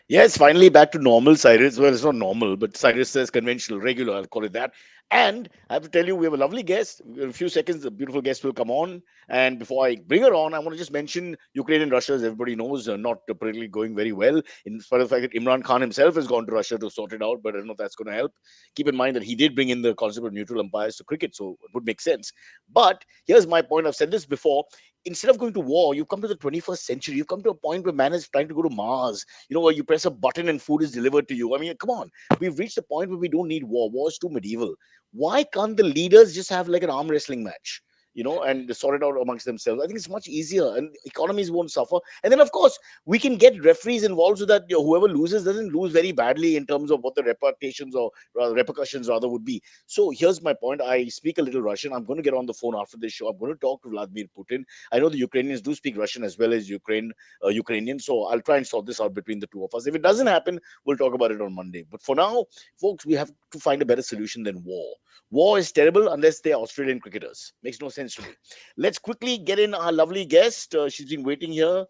Yes, finally back to normal, Cyrus. Well, it's not normal, but Cyrus says conventional, regular. I'll call it that. And I have to tell you, we have a lovely guest. In a few seconds, the beautiful guest will come on. And before I bring her on, I want to just mention Ukraine and Russia, as everybody knows, are not politically going very well. In spite of the fact that Imran Khan himself has gone to Russia to sort it out, but I don't know if that's going to help. Keep in mind that he did bring in the concept of neutral umpires to cricket, so it would make sense. But here's my point. I've said this before. Instead of going to war, you come to the 21st century. You come to a point where man is trying to go to Mars, where you press a button and food is delivered to you. I mean, come on. We've reached a point where we don't need war. War is too medieval. Why can't the leaders just have like an arm wrestling match? And sort it out amongst themselves. I think it's much easier, and economies won't suffer. And then, of course, we can get referees involved so that whoever loses doesn't lose very badly in terms of what the repercussions or repercussions rather would be. So here's my point. I speak a little Russian. I'm going to get on the phone after this show. I'm going to talk to Vladimir Putin. I know the Ukrainians do speak Russian as well as Ukrainian. So I'll try and sort this out between the two of us. If it doesn't happen, we'll talk about it on Monday. But for now, folks, we have to find a better solution than war. War is terrible unless they're Australian cricketers. Makes no sense to me. Let's quickly get in our lovely guest. She's been waiting here.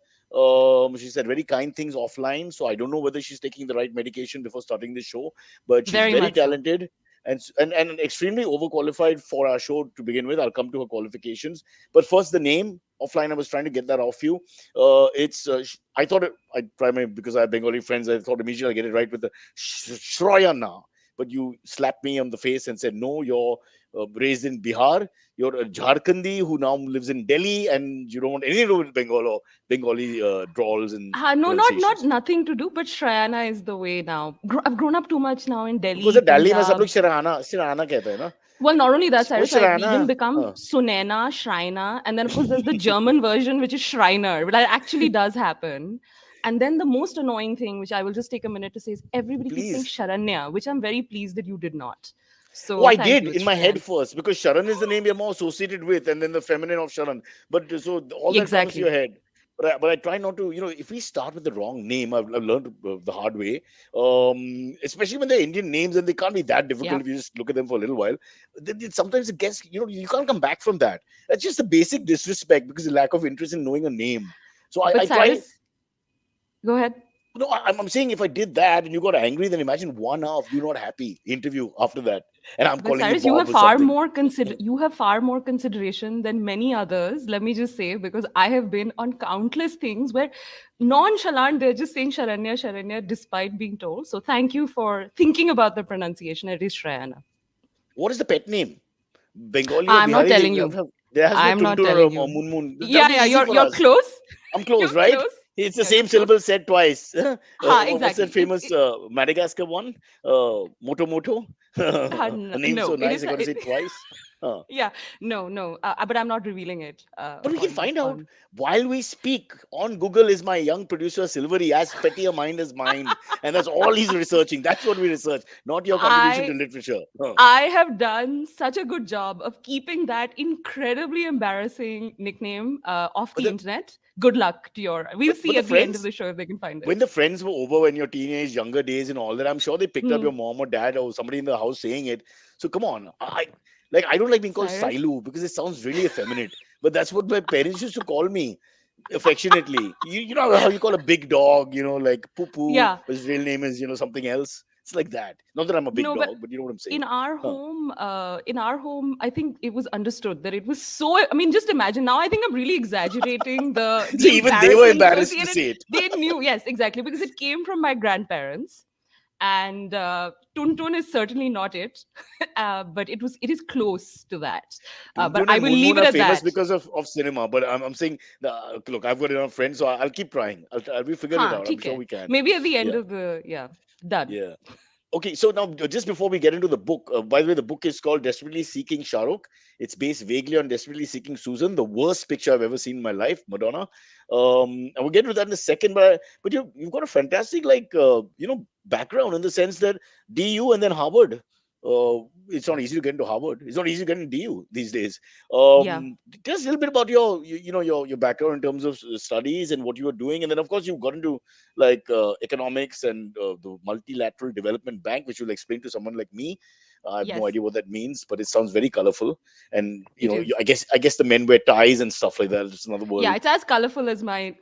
She said very kind things offline. So I don't know whether she's taking the right medication before starting the show, but she's Very very much so. talented and extremely overqualified for our show to begin with. I'll come to her qualifications. But first, the name offline. I was trying to get that off you. I thought I primarily because I have Bengali friends. I thought immediately I get it right with the Shrayana. But you slapped me on the face and said, no, you're raised in Bihar. You're a Jharkhandi who now lives in Delhi, and you don't want anything to do with Bengal or Bengali drawls and No, not pronunciations. nothing to do, but Shrayana is the way now. I've grown up too much now in Because Delhi, Delhi में सब Punjab. लोग शराना कहते हैं ना. Well, not only that, वो Cyrus, I've Sharana. even become हाँ. Sunena, Shrina, and then of course there's the German version, which is Shriner, but that actually does happen. And then the most annoying thing, which I will just take a minute to say, is everybody keeps saying Please. Sharanya, which I'm very pleased that you did not. Oh, So I thank did you, in it's my head Shrayan. first because Sharan is the name you're more associated with, and then the feminine of Sharan. But so all that comes to your Exactly. head. But I try not to. If we start with the wrong name, I've learned the hard way. Especially when they're Indian names and they can't be that difficult Yeah. if you just look at them for a little while. Sometimes it gets, you can't come back from that. That's just a basic disrespect because of lack of interest in knowing a name. So I But try. Cyrus, go ahead. No, I'm saying if I did that and you got angry, then imagine 1 hour of you not happy interview after that, and I'm But calling you Cyrus, you Bob have or far something. more you have far more consideration than many others. Let me just say, because I have been on countless things where nonchalant they're just saying Sharanya, Sharanya, despite being told. So thank you for thinking about the pronunciation. It is Shrayana. What is the pet name? Bengali or I'm not Bihari? telling you. There has to be a I'm not Tuntun or a telling you. Munmun. That'll Yeah, be yeah, easy for you're us. close. I'm close, You're right? close. It's the Yeah, same you're close. syllable said twice. Ha, What's that exactly. famous Madagascar one? Moto Moto? A name so No, it nice, is. I got to say it twice. Huh. Yeah, no, no. But I'm not revealing it But we can on find out on. while we speak. On Google is my young producer Silvery, as petty a mind as mine. And that's all he's researching. That's what we research, not your contribution to I literature. Huh. I have done such a good job of keeping that incredibly embarrassing nickname off But the the internet. Good luck to your. We'll but see the at the end of friends the show if they can find when it. the friends were over in your teenage younger days and all that, I'm sure they picked up Hmm. your mom or dad or somebody in the house saying it. So come on, I don't like being called Cyrus. Silu because it sounds really effeminate, but that's what my parents used to call me affectionately. You know how you call a big dog, like Poo Poo, Yeah. but his real name is something else. It's like that. Not that I'm a big No, but dog, but you know what I'm saying. in our Huh. home, I think it was understood that it was so. I mean, just imagine. Now, I think I'm really exaggerating So the even they were embarrassment embarrassed to associated. say it. They knew, yes, exactly, because it came from my grandparents, and Tuntun is certainly not it, but it is close to that. But Tuntun I and will Moon leave Moon it are at famous that. because of cinema, but I'm saying, look, I've got enough friends, so I'll keep trying. We figure it Huh, out. I'm ठीक sure है. we can. Maybe at the end Yeah, of the yeah, done. yeah. Okay, so now just before we get into the book, by the way, the book is called Desperately Seeking Shah Rukh. It's based vaguely on Desperately Seeking Susan, the worst picture I've ever seen in my life, Madonna. And we'll get to that in a second, but you've got a fantastic background in the sense that DU and then Harvard. It's not easy to get into Harvard. It's not easy to get into DU these days. Yeah. Tell us a little bit about your background in terms of studies and what you were doing, and then of course you got into like economics and the multilateral development bank, which you'll explain to someone like me. I have no Yes, idea what that means, but it sounds very colorful. And it is. I guess the men wear ties and stuff like that. It's another Yeah, world. it's as colorful as my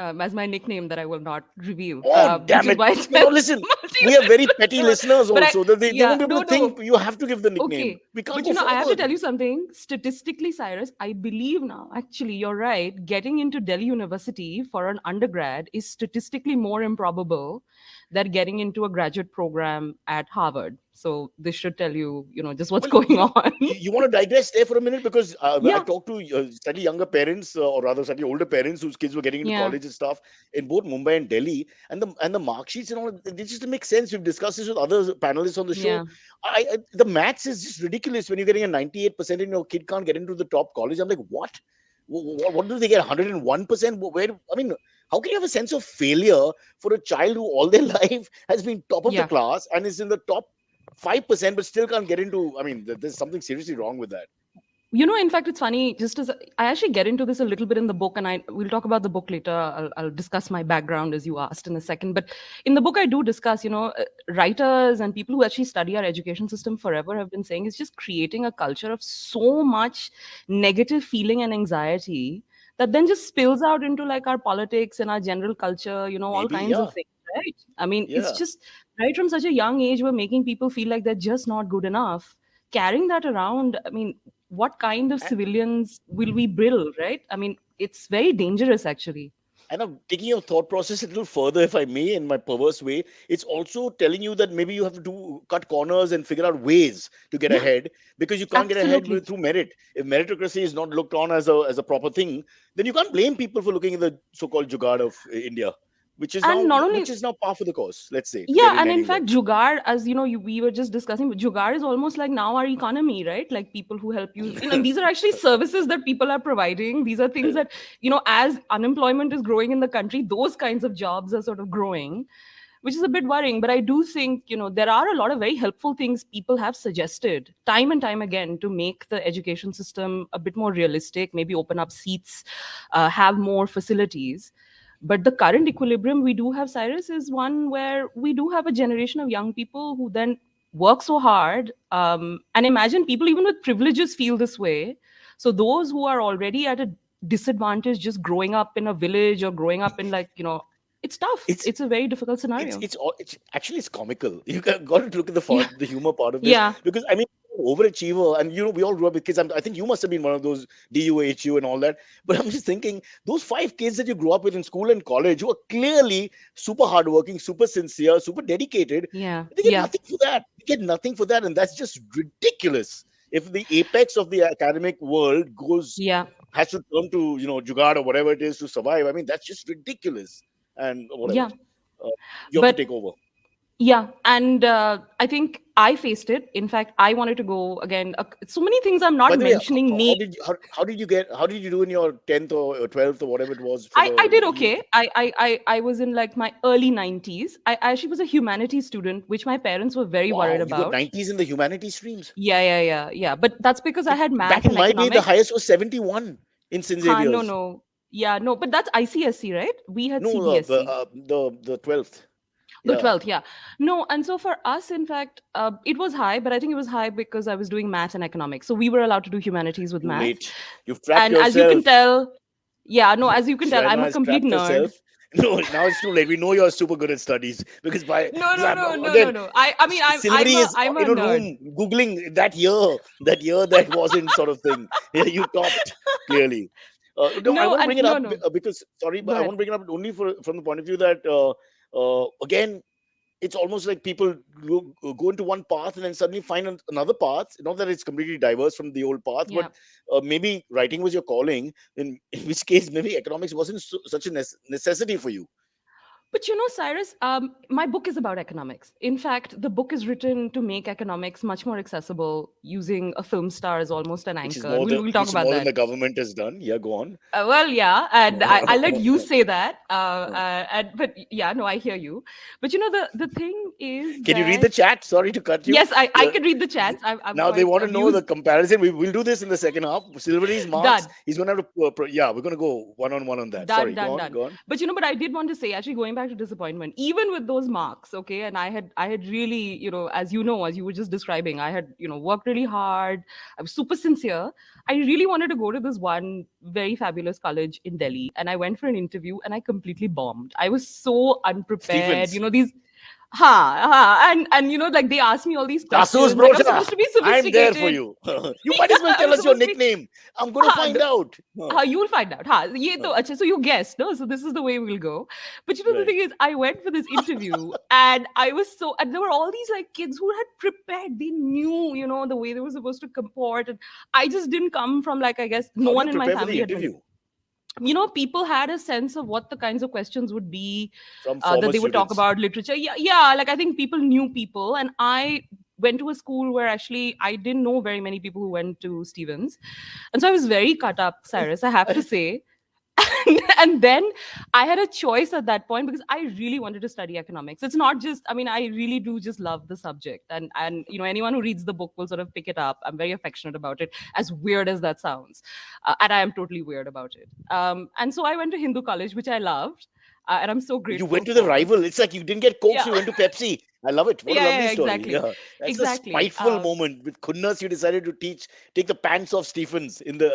nickname that I will not reveal, Oh, which damn is it! why it No, no, says listen. We have very petty multilingual. listeners But I, also. They yeah, won't be able no, to think. no. You have to give the nickname. Okay. We can't But go I have to forward. tell you something. Statistically, Cyrus, I believe now, actually, you're right. Getting into Delhi University for an undergrad is statistically more improbable than getting into a graduate program at Harvard. So this should tell you, just what's Well, going on. you want to digress there for a minute because I Yeah. talked to slightly younger parents, or rather slightly older parents whose kids were getting into Yeah. college and stuff in both Mumbai and Delhi, and the mark sheets and all they just make sense. We've discussed this with other panelists on the show. Yeah. The maths is just ridiculous when you're getting a 98% and your kid can't get into the top college. I'm like, what? What do they get? 101%? Where? I mean, how can you have a sense of failure for a child who all their life has been top of the Yeah. class and is in the top 5%, but still can't get into? I mean, there's something seriously wrong with that. In fact, it's funny. Just as I actually get into this a little bit in the book, and we'll talk about the book later. I'll discuss my background as you asked in a second. But in the book, I do discuss. Writers and people who actually study our education system forever have been saying it's just creating a culture of so much negative feeling and anxiety that then just spills out into like our politics and our general culture. All Maybe, kinds of yeah, things. Right. I mean, it's yeah. just right from such a young age, we're making people feel like they're just not good enough. Carrying that around, I mean, what kind of A- civilians will we build, right? I mean, it's very dangerous actually. And I'm taking your thought process a little further, if I may, in my perverse way. It's also telling you that maybe you have to cut corners and figure out ways to get Yeah, ahead because you can't get ahead absolutely. through merit. If meritocracy is not looked on as a proper thing, then you can't blame people for looking at the so-called jugaad of India, And not which only, is now par for the course. Let's say to get yeah, in and in anywhere. fact, jugaad, as we were just discussing, but jugaad is almost like now our economy, right? Like people who help you, and these are actually services that people are providing. These are things that, as unemployment is growing in the country, those kinds of jobs are sort of growing, which is a bit worrying. But I do think, there are a lot of very helpful things people have suggested time and time again to make the education system a bit more realistic, maybe open up seats, have more facilities. But the current equilibrium we do have, Cyrus, is one where we do have a generation of young people who then work so hard. And imagine people, even with privileges, feel this way. So those who are already at a disadvantage, just growing up in a village or growing up in like, it's tough. It's It's a very difficult it's scenario. it's all it's actually it's comical. You got to look at the Yeah. fun, the humor part of this Yeah. because I mean overachiever, and we all grew up with kids. I think you must have been one of those DUHU and all that. But I'm just thinking those five kids that you grew up with in school and college who are clearly super hardworking, super sincere, super dedicated. Yeah. They get Yeah. nothing for that. They get nothing for that, and that's just ridiculous. If the apex of the academic world goes Yeah. has to turn to jugaad or whatever it is to survive, I mean that's just ridiculous. And whatever. Yeah. Uh, you have to take But over. yeah, and I think I faced it. In fact, I wanted to go again. So many things I'm By not the way, mentioning. how did you do in your 10th or 12th or whatever it was for I the did prelims? okay. I was in like my early 90s. I actually was a humanities student, which my parents were very worried Wow, you got about. 90s in the humanities streams. Yeah. But that's because I had Back math in and my day, the economics. highest was 71 in St. Huh, no, Xavier's. no. Yeah, no, but that's ICSC, right? We had No, CBSC. the 12th. The Yeah, 12th, yeah. No, and so for us, in fact, it was high, but I think it was high because I was doing math and economics. So we were allowed to do humanities with too math. late. You've trapped And as you can yourself. tell, yeah, no, as you can tell, I'm Shrayana a has complete trapped nerd. herself. No, now it's too late. We know you're super good at studies No, because no, I'm no, no, no, again no. I mean, Silvery is I'm a in a nerd. room googling that year that wasn't sort of thing. Yeah, you topped clearly. No, I No, want to and bring it no, up no. because sorry, Go but I ahead. want to bring it up only from the point of view that again it's almost like people go into one path and then suddenly find another path. Not that it's completely diverse from the old path, but Yeah. maybe writing was your calling. In which case, maybe economics wasn't such a necessity for you, But Cyrus, my book is about economics. In fact, the book is written to make economics much more accessible using a film star as almost an anchor. And we'll talk which is about more than that. the government has done. Yeah, go on. Well, yeah, and I'll let you say that. But yeah, no, I hear you. But the thing is Can you read the that chat? Sorry to cut you. yes, I Uh, can read the chats. I'm Now they quite want to know the amused. comparison. We'll do this in the second half. Silvery's marks. Done. He's going to have to. Yeah, we're going to go one on one on that. Done, Sorry. done, Go on. done. Go on. But but I did want to say, actually, going back to disappointment, even with those marks, okay, and I had really, as as you were just describing, I had, worked really hard. I was super sincere. I really wanted to go to this one very fabulous college in Delhi, and I went for an interview, and I completely bombed. I was so unprepared. Stephens. These and like they asked me all these Casus questions, like I'm Brocha. supposed to be I'm there for sophisticated. you. You might as well I tell was us your supposed to be nickname. I'm going to no, find out. you'll find out. Ye Uh, to, acha, so you guessed, no? So this is the way we'll go. But the right. thing is, I went for this interview and and there were all these like kids who had prepared. They knew, the way they were supposed to comport. And I just didn't come from like, I guess, no How do you one in my prepare for family the had been. interview People had a sense of what the kinds of questions would be, from that former they would talk students? about literature. Yeah, like I think people knew people, and I went to a school where actually I didn't know very many people who went to Stevens, and so I was very cut up, Cyrus, I have to say. And then I had a choice at that point because I really wanted to study economics. It's not just, I mean, I really do just love the subject, and anyone who reads the book will sort of pick it up. I'm very affectionate about it, as weird as that sounds, and I am totally weird about it. And so I went to Hindu college, which I loved, and I'm so You grateful went to the for. rival. It's like you didn't get Coke, Yeah. so you went to Pepsi. I love it. What a lovely Yeah, story. exactly. Yeah, that's a Exactly. spiteful moment. With Khunnas, you decided to take the pants off Stephens in the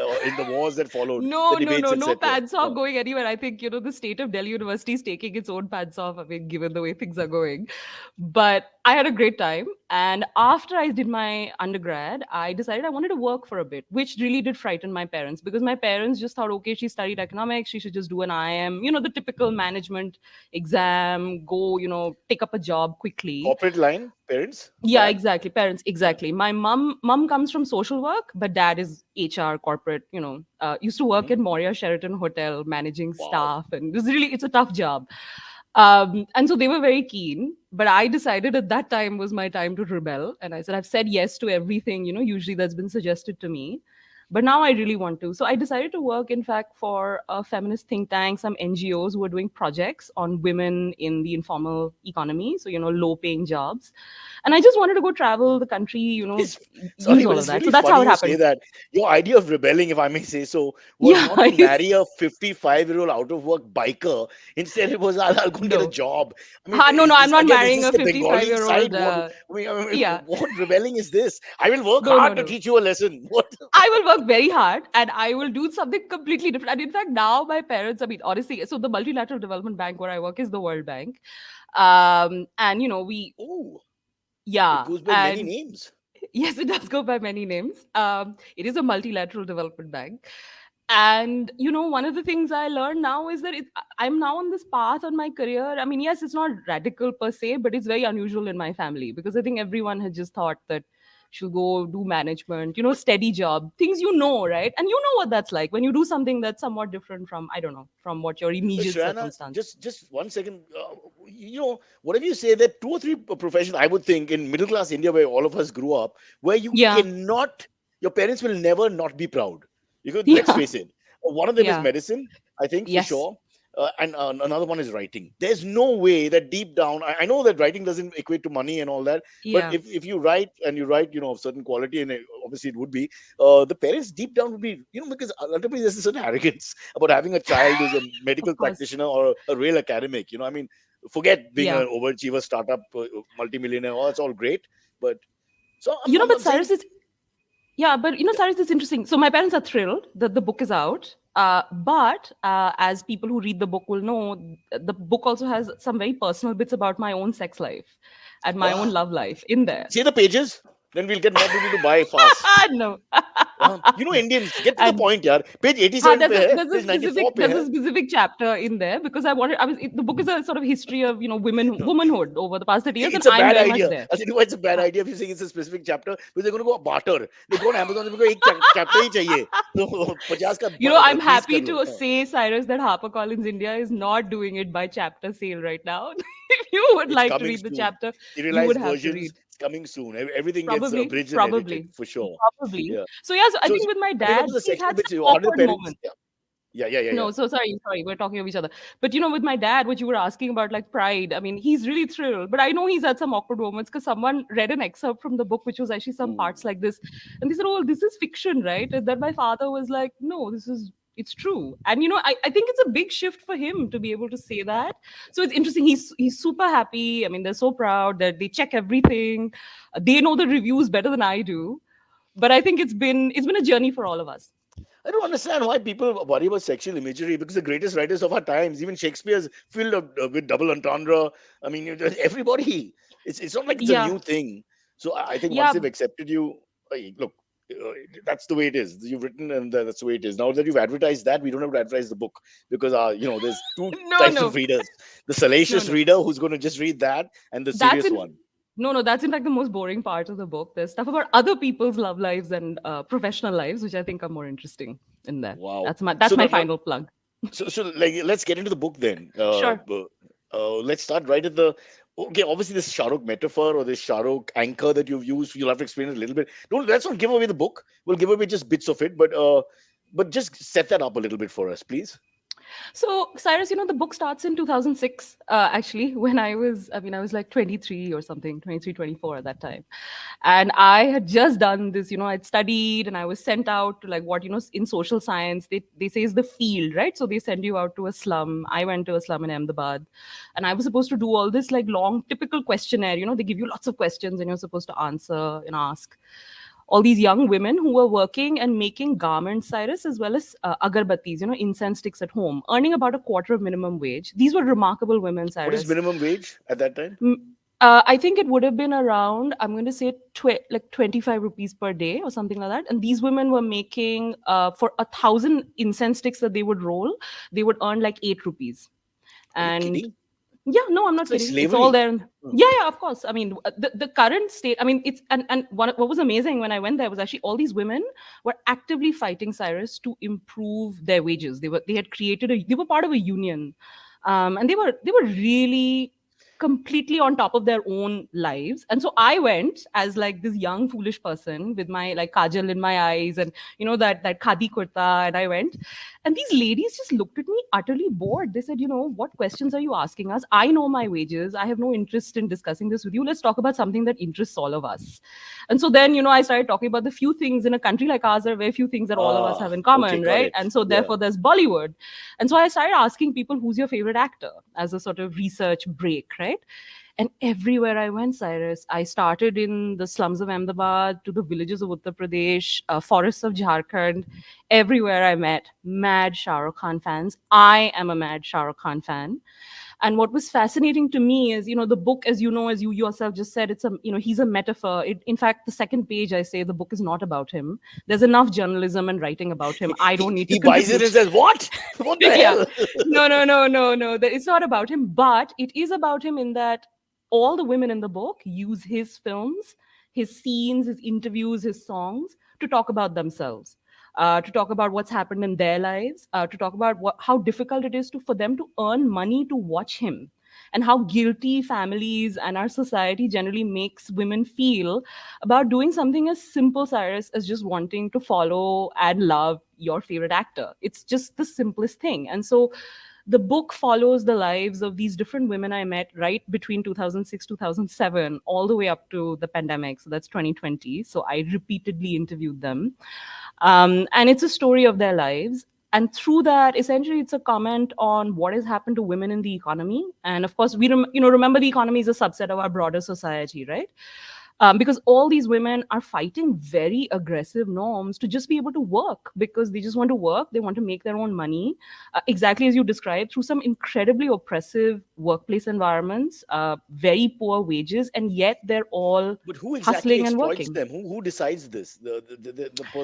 wars that followed, the No, no, debates, no, no etc. pants off going anywhere. I think, the state of Delhi University is taking its own pants off, I mean, given the way things are going. But I had a great time. And after I did my undergrad, I decided I wanted to work for a bit, which really did frighten my parents because my parents just thought, okay, she studied economics, she should just do an IM, the typical management exam, go, take up a job quickly. Corporate line, parents, Yeah, dad. exactly. Parents, Yeah. exactly. My mom comes from social work, but dad is HR, corporate. Used to work Hmm. at Moria Sheraton Hotel, managing Wow. staff, and it's a tough job. And so they were very keen, but I decided at that time was my time to rebel, and I said I've said yes to everything usually that's been suggested to me, but now I really want to. So I decided to work, in fact, for a feminist think tank, some NGOs who are doing projects on women in the informal economy, so low-paying jobs, and I just wanted to go travel the country, It's, use sorry, all but of it's that. really So that's how funny it you say happened. that. Your idea of rebelling, if I may say so, was Yeah, not to marry a 55-year-old out of work biker. Instead, it was I'll go and get a no, job. I mean, no, I'm not again, is marrying this a the Bengali 55-year side? old. I mean, Yeah, what rebelling is this? I will work no, no, hard to no. teach you a lesson. What? I will work very hard and I will do something completely different. And in fact, now my parents, I mean, honestly, so the multilateral development bank where I work is the World Bank. And Oh, it yeah, goes by many and names. yes, it does go by many names. It is a multilateral development bank. And one of the things I learned now is that I'm now on this path on my career. I mean, yes, it's not radical per se, but it's very unusual in my family because I think everyone had just thought that she'll go do management, steady job, things right? And you know what that's like when you do something that's somewhat different from, I don't know, from what your immediate Shrayana, circumstance. just 1 second. Whatever you say, there are two or three professions I would think in middle class India where all of us grew up, where you Yeah, cannot, your parents will never not be proud. Let's yeah, face it. One of them is yeah, medicine, I think for yes, sure, and another one is writing. There's no way that deep down, I know that writing doesn't equate to money and all that, but yeah. if you write and you write, of certain quality, and obviously it would be, the parents deep down would be, because ultimately there's a certain arrogance about having a child who's a medical Of course. practitioner or a real academic. I mean, forget being Yeah. an overachiever startup multimillionaire. Oh, that's all great, but so I'm But saying Cyrus, yeah, but Cyrus, it's interesting. So my parents are thrilled that the book is out. But as people who read the book will know, the book also has some very personal bits about my own sex life and my own uh, love life in there. see the pages, then we'll get more people to buy fast. No. Indians, get to the And point, yaar. Page 87 pe hai, there's a page 94 pe there's hai. a specific chapter in there because the book is a sort of history of No, womanhood over the past 30 years, and it's a I'm bad very much idea. there. I said, why it's a bad idea if you think it's a specific chapter? Because they're going to go barter. They go on Amazon, they go, एक chapter ही चाहिए. तो 50 का I'm 20 happy कर लो. to say, Cyrus, that HarperCollins India is not doing it by chapter sale right now. If you would It's like to coming read the soon. chapter, you would Serialized have to versions, read. it's coming soon. Everything gets Probably, abridged and edited probably, for sure. probably. Yeah. So yeah, so I So think with my coming on dad, to the he's section had which some how do the awkward parents? moments. Yeah. Yeah, yeah, yeah, yeah. No, so sorry, we're talking of each other. But with my dad, what you were asking about, like pride, I mean, he's really thrilled. But I know he's had some awkward moments because someone read an excerpt from the book, which was actually some Mm. parts like this. And they said, oh, this is fiction, right? And then my father was like, no, it's true. And I think it's a big shift for him to be able to say that. So it's interesting. He's super happy. I mean, they're so proud that they check everything. They know the reviews better than I do. But I think it's been a journey for all of us. I don't understand why people worry about sexual imagery because the greatest writers of our times, even Shakespeare's filled with double entendre. I mean, everybody. It's not like it's a Yeah. new thing. So I think once Yeah. they've accepted you, look, uh, that's the way it is. You've written, and that's the way it is. Now that you've advertised that, we don't have to advertise the book because there's two No, types of no. readers: the No, salacious no. reader who's going to just read that, and the That's serious in one. no, no, that's in fact the most boring part of the book. There's stuff about other people's love lives and professional lives, which I think are more interesting in there. Wow. That's my So that's my final plug. so like let's get into the book then. Sure. Let's start right at the. Okay, obviously this Shah Rukh metaphor or this Shah Rukh anchor that you've used, you'll have to explain it a little bit. Don't Let's not give away the book. We'll give away just bits of it, but just set that up a little bit for us, please. So, Cyrus, the book starts in 2006, actually, when I was like 23 or something, 23, 24 at that time. And I had just done this, I'd studied and I was sent out to like what, in social science, they say is the field, right? So they send you out to a slum. I went to a slum in Ahmedabad and I was supposed to do all this like long, typical questionnaire. They give you lots of questions and you're supposed to answer and ask all these young women who were working and making garments, Cyrus, as well as agarbattis, incense sticks at home, earning about a quarter of minimum wage. These were remarkable women, What is Cyrus. minimum wage at that time? I think it would have been around, I'm going to say like 25 rupees per day or something like that. And these women were making, for 1,000 incense sticks that they would roll, they would earn like 8 rupees. Are you And kidding? yeah, no, I'm not It's like kidding. It's all slavery. there. Hmm. Yeah, yeah, of course. I mean, the current state. I mean, it's and what was amazing when I went there was actually all these women were actively fighting Cyrus to improve their wages. They were part of a union, and they were really completely on top of their own lives. And so I went as like this young foolish person with my like kajal in my eyes and that khadi kurta, and I went, and these ladies just looked at me utterly bored. They said, what questions are you asking us? I know my wages. I have no interest in discussing this with you. Let's talk about something that interests all of us. And so then, I started talking about the few things in a country like ours are very few things that all of us Ah, have in okay, common, got right? it. And so Yeah. therefore there's Bollywood. And so I started asking people, who's your favorite actor, as a sort of research break, right? And everywhere I went, Cyrus, I started in the slums of Ahmedabad to the villages of Uttar Pradesh, forests of Jharkhand. Everywhere I met, mad Shah Rukh Khan fans. I am a mad Shah Rukh Khan fan. And what was fascinating to me is, the book, as you yourself just said, he's a metaphor. In fact, the second page, I say the book is not about him. There's enough journalism and writing about him. I don't need to He buys it contribute. and says, "What? What the Yeah. hell?" No, no, no, no, no. It's not about him, but it is about him in that all the women in the book use his films, his scenes, his interviews, his songs to talk about themselves, to talk about what's happened in their lives, to talk about how difficult it is for them to earn money to watch him, and how guilty families and our society generally makes women feel about doing something as simple, Cyrus, as just wanting to follow and love your favorite actor. It's just the simplest thing. And so the book follows the lives of these different women I met right between 2006, 2007, all the way up to the pandemic. So that's 2020. So I repeatedly interviewed them. And it's a story of their lives. And through that, essentially, it's a comment on what has happened to women in the economy. And of course, remember the economy is a subset of our broader society, right? Because all these women are fighting very aggressive norms to just be able to work, because they just want to work, they want to make their own money, exactly as you described, through some incredibly oppressive workplace environments, very poor wages, and yet they're all But who exactly hustling and exploits working. them? Who decides this? The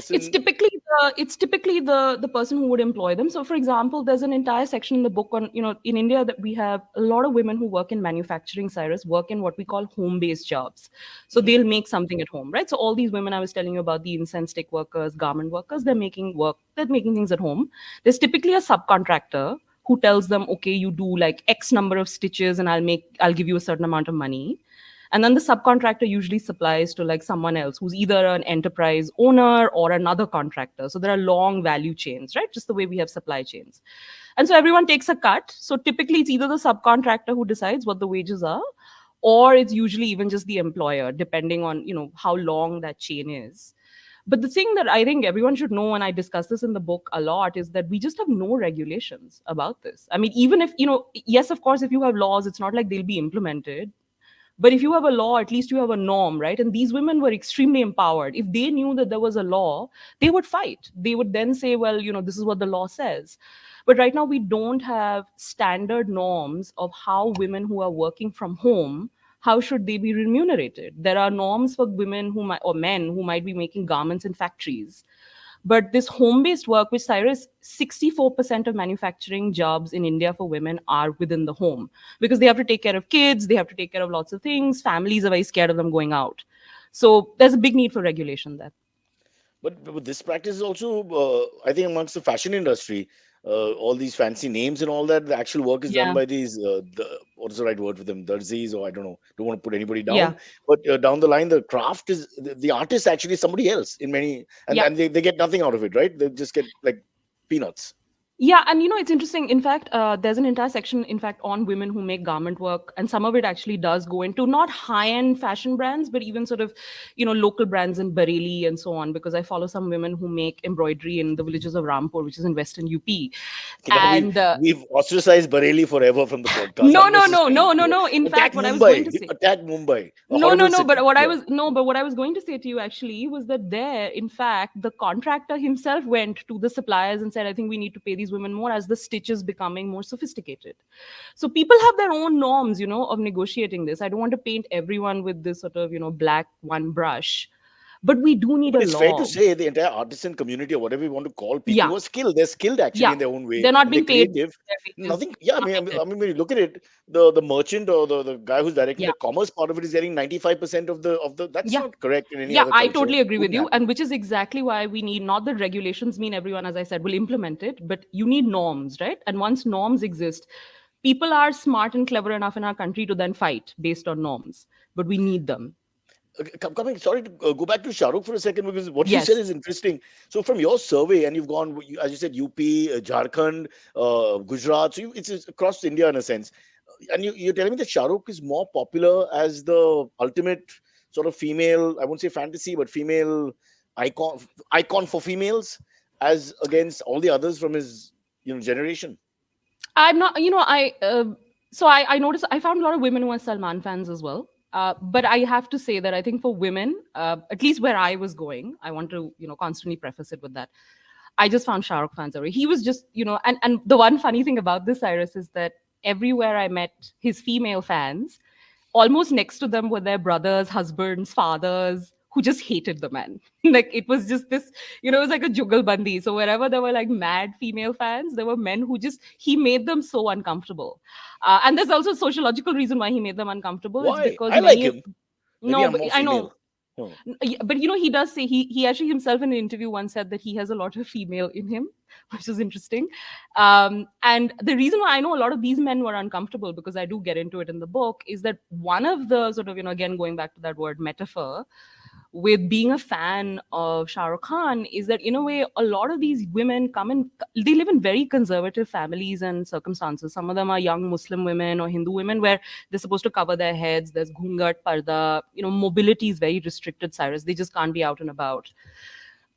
it's person. typically it's typically the person who would employ them. So for example, there's an entire section in the book on, in India, that we have a lot of women who work in manufacturing, Cyrus, work in what we call home based jobs. So Mhm. they'll make something at home, right? So all these women I was telling you about, the incense stick workers, garment workers, they're making things at home. There's typically a subcontractor who tells them, okay, you do like X number of stitches and I'll give you a certain amount of money. And then the subcontractor usually supplies to like someone else who's either an enterprise owner or another contractor. So there are long value chains, right? Just the way we have supply chains. And so everyone takes a cut. So typically it's either the subcontractor who decides what the wages are, or it's usually even just the employer, depending on, how long that chain is. But the thing that I think everyone should know, and I discuss this in the book a lot, is that we just have no regulations about this. I mean, even if, yes, of course, if you have laws, it's not like they'll be implemented. But if you have a law, at least you have a norm, right? And these women were extremely empowered. If they knew that there was a law, they would fight. They would then say, well, this is what the law says. But right now, we don't have standard norms of how women who are working from home, how should they be remunerated? There are norms for women who might, or men who might be making garments in factories. But this home based work, which Cyrus, 64% of manufacturing jobs in India for women are within the home, because they have to take care of kids, they have to take care of lots of things. Families are very scared of them going out. So there's a big need for regulation there. But this practice is also, I think, amongst the fashion industry. All these fancy names and all that, the actual work is done Yeah. by these, what is the right word for them? Darzees, or I don't know. Don't want to put anybody down. Yeah. But down the line, the craft is the artist actually somebody else in many, Yeah. and they get nothing out of it, right? They just get like peanuts. Yeah, and it's interesting. In fact, there's an entire section, in fact, on women who make garment work, and some of it actually does go into not high-end fashion brands, but even sort of, local brands in Bareilly and so on. Because I follow some women who make embroidery in the villages of Rampur, which is in Western UP, You know, and we've ostracized Bareilly forever from the podcast no, no, no, unnecessarily. no, no, no. In Attack fact, what I was going Mumbai, to say. attack Mumbai, a No, no, horrible no. city. But what I Yeah. was no, but what I was going to say to you actually was that there, in fact, the contractor himself went to the suppliers and said, "I think we need to pay these women more as the stitch is becoming more sophisticated." So people have their own norms, of negotiating this. I don't want to paint everyone with this sort of, black one brush, but we do need But a it's fair to law. say the entire artisan community, or whatever you want to call people Yeah, who are skilled, they're skilled actually yeah. in their own way, They're not and they're being paid creative. their wages. Nothing. Yeah, Not being paid. I mean, when you look at it, the merchant, or the guy who's directing Yeah, the commerce part of it, is getting 95% of the. That's yeah. not correct in any Yeah, other I culture. totally agree with Wouldn't you. happen. And which is exactly why we need not the regulations mean everyone, as I said, will implement it, but you need norms, right? And once norms exist, people are smart and clever enough in our country to then fight based on norms, but we need them. Coming, sorry to go back to Shah Rukh for a second, because what you said Yes. is interesting. So from your survey, and you've gone, as you said, UP, Jharkhand, Gujarat, so it's across India in a sense. And you're telling me that Shah Rukh is more popular as the ultimate sort of female, I won't say fantasy, but female icon, icon for females, as against all the others from his generation. I'm not, so I noticed I found a lot of women who are Salman fans as well. But I have to say that I think for women, at least where I was going, I want to, constantly preface it with that. I just found Shah Rukh fans everywhere. He was just, and the one funny thing about this, Cyrus, is that everywhere I met his female fans, almost next to them were their brothers, husbands, fathers who just hated the man. Like it was just this, it was like a jugalbandi. So wherever there were like mad female fans, there were men who just, he made them so uncomfortable. And there's also a sociological reason why he made them uncomfortable. It's Why? because I like many of, him. Maybe no, I'm but more I know. female. Huh. But he does say he actually himself in an interview once said that he has a lot of female in him, which is interesting. And the reason why I know a lot of these men were uncomfortable, because I do get into it in the book, is that one of the sort of, again going back to that word metaphor, with being a fan of Shah Rukh Khan, is that in a way a lot of these women come in, they live in very conservative families and circumstances. Some of them are young Muslim women or Hindu women where they're supposed to cover their heads. There's ghungat, parda, mobility is very restricted, Cyrus. They just can't be out and about.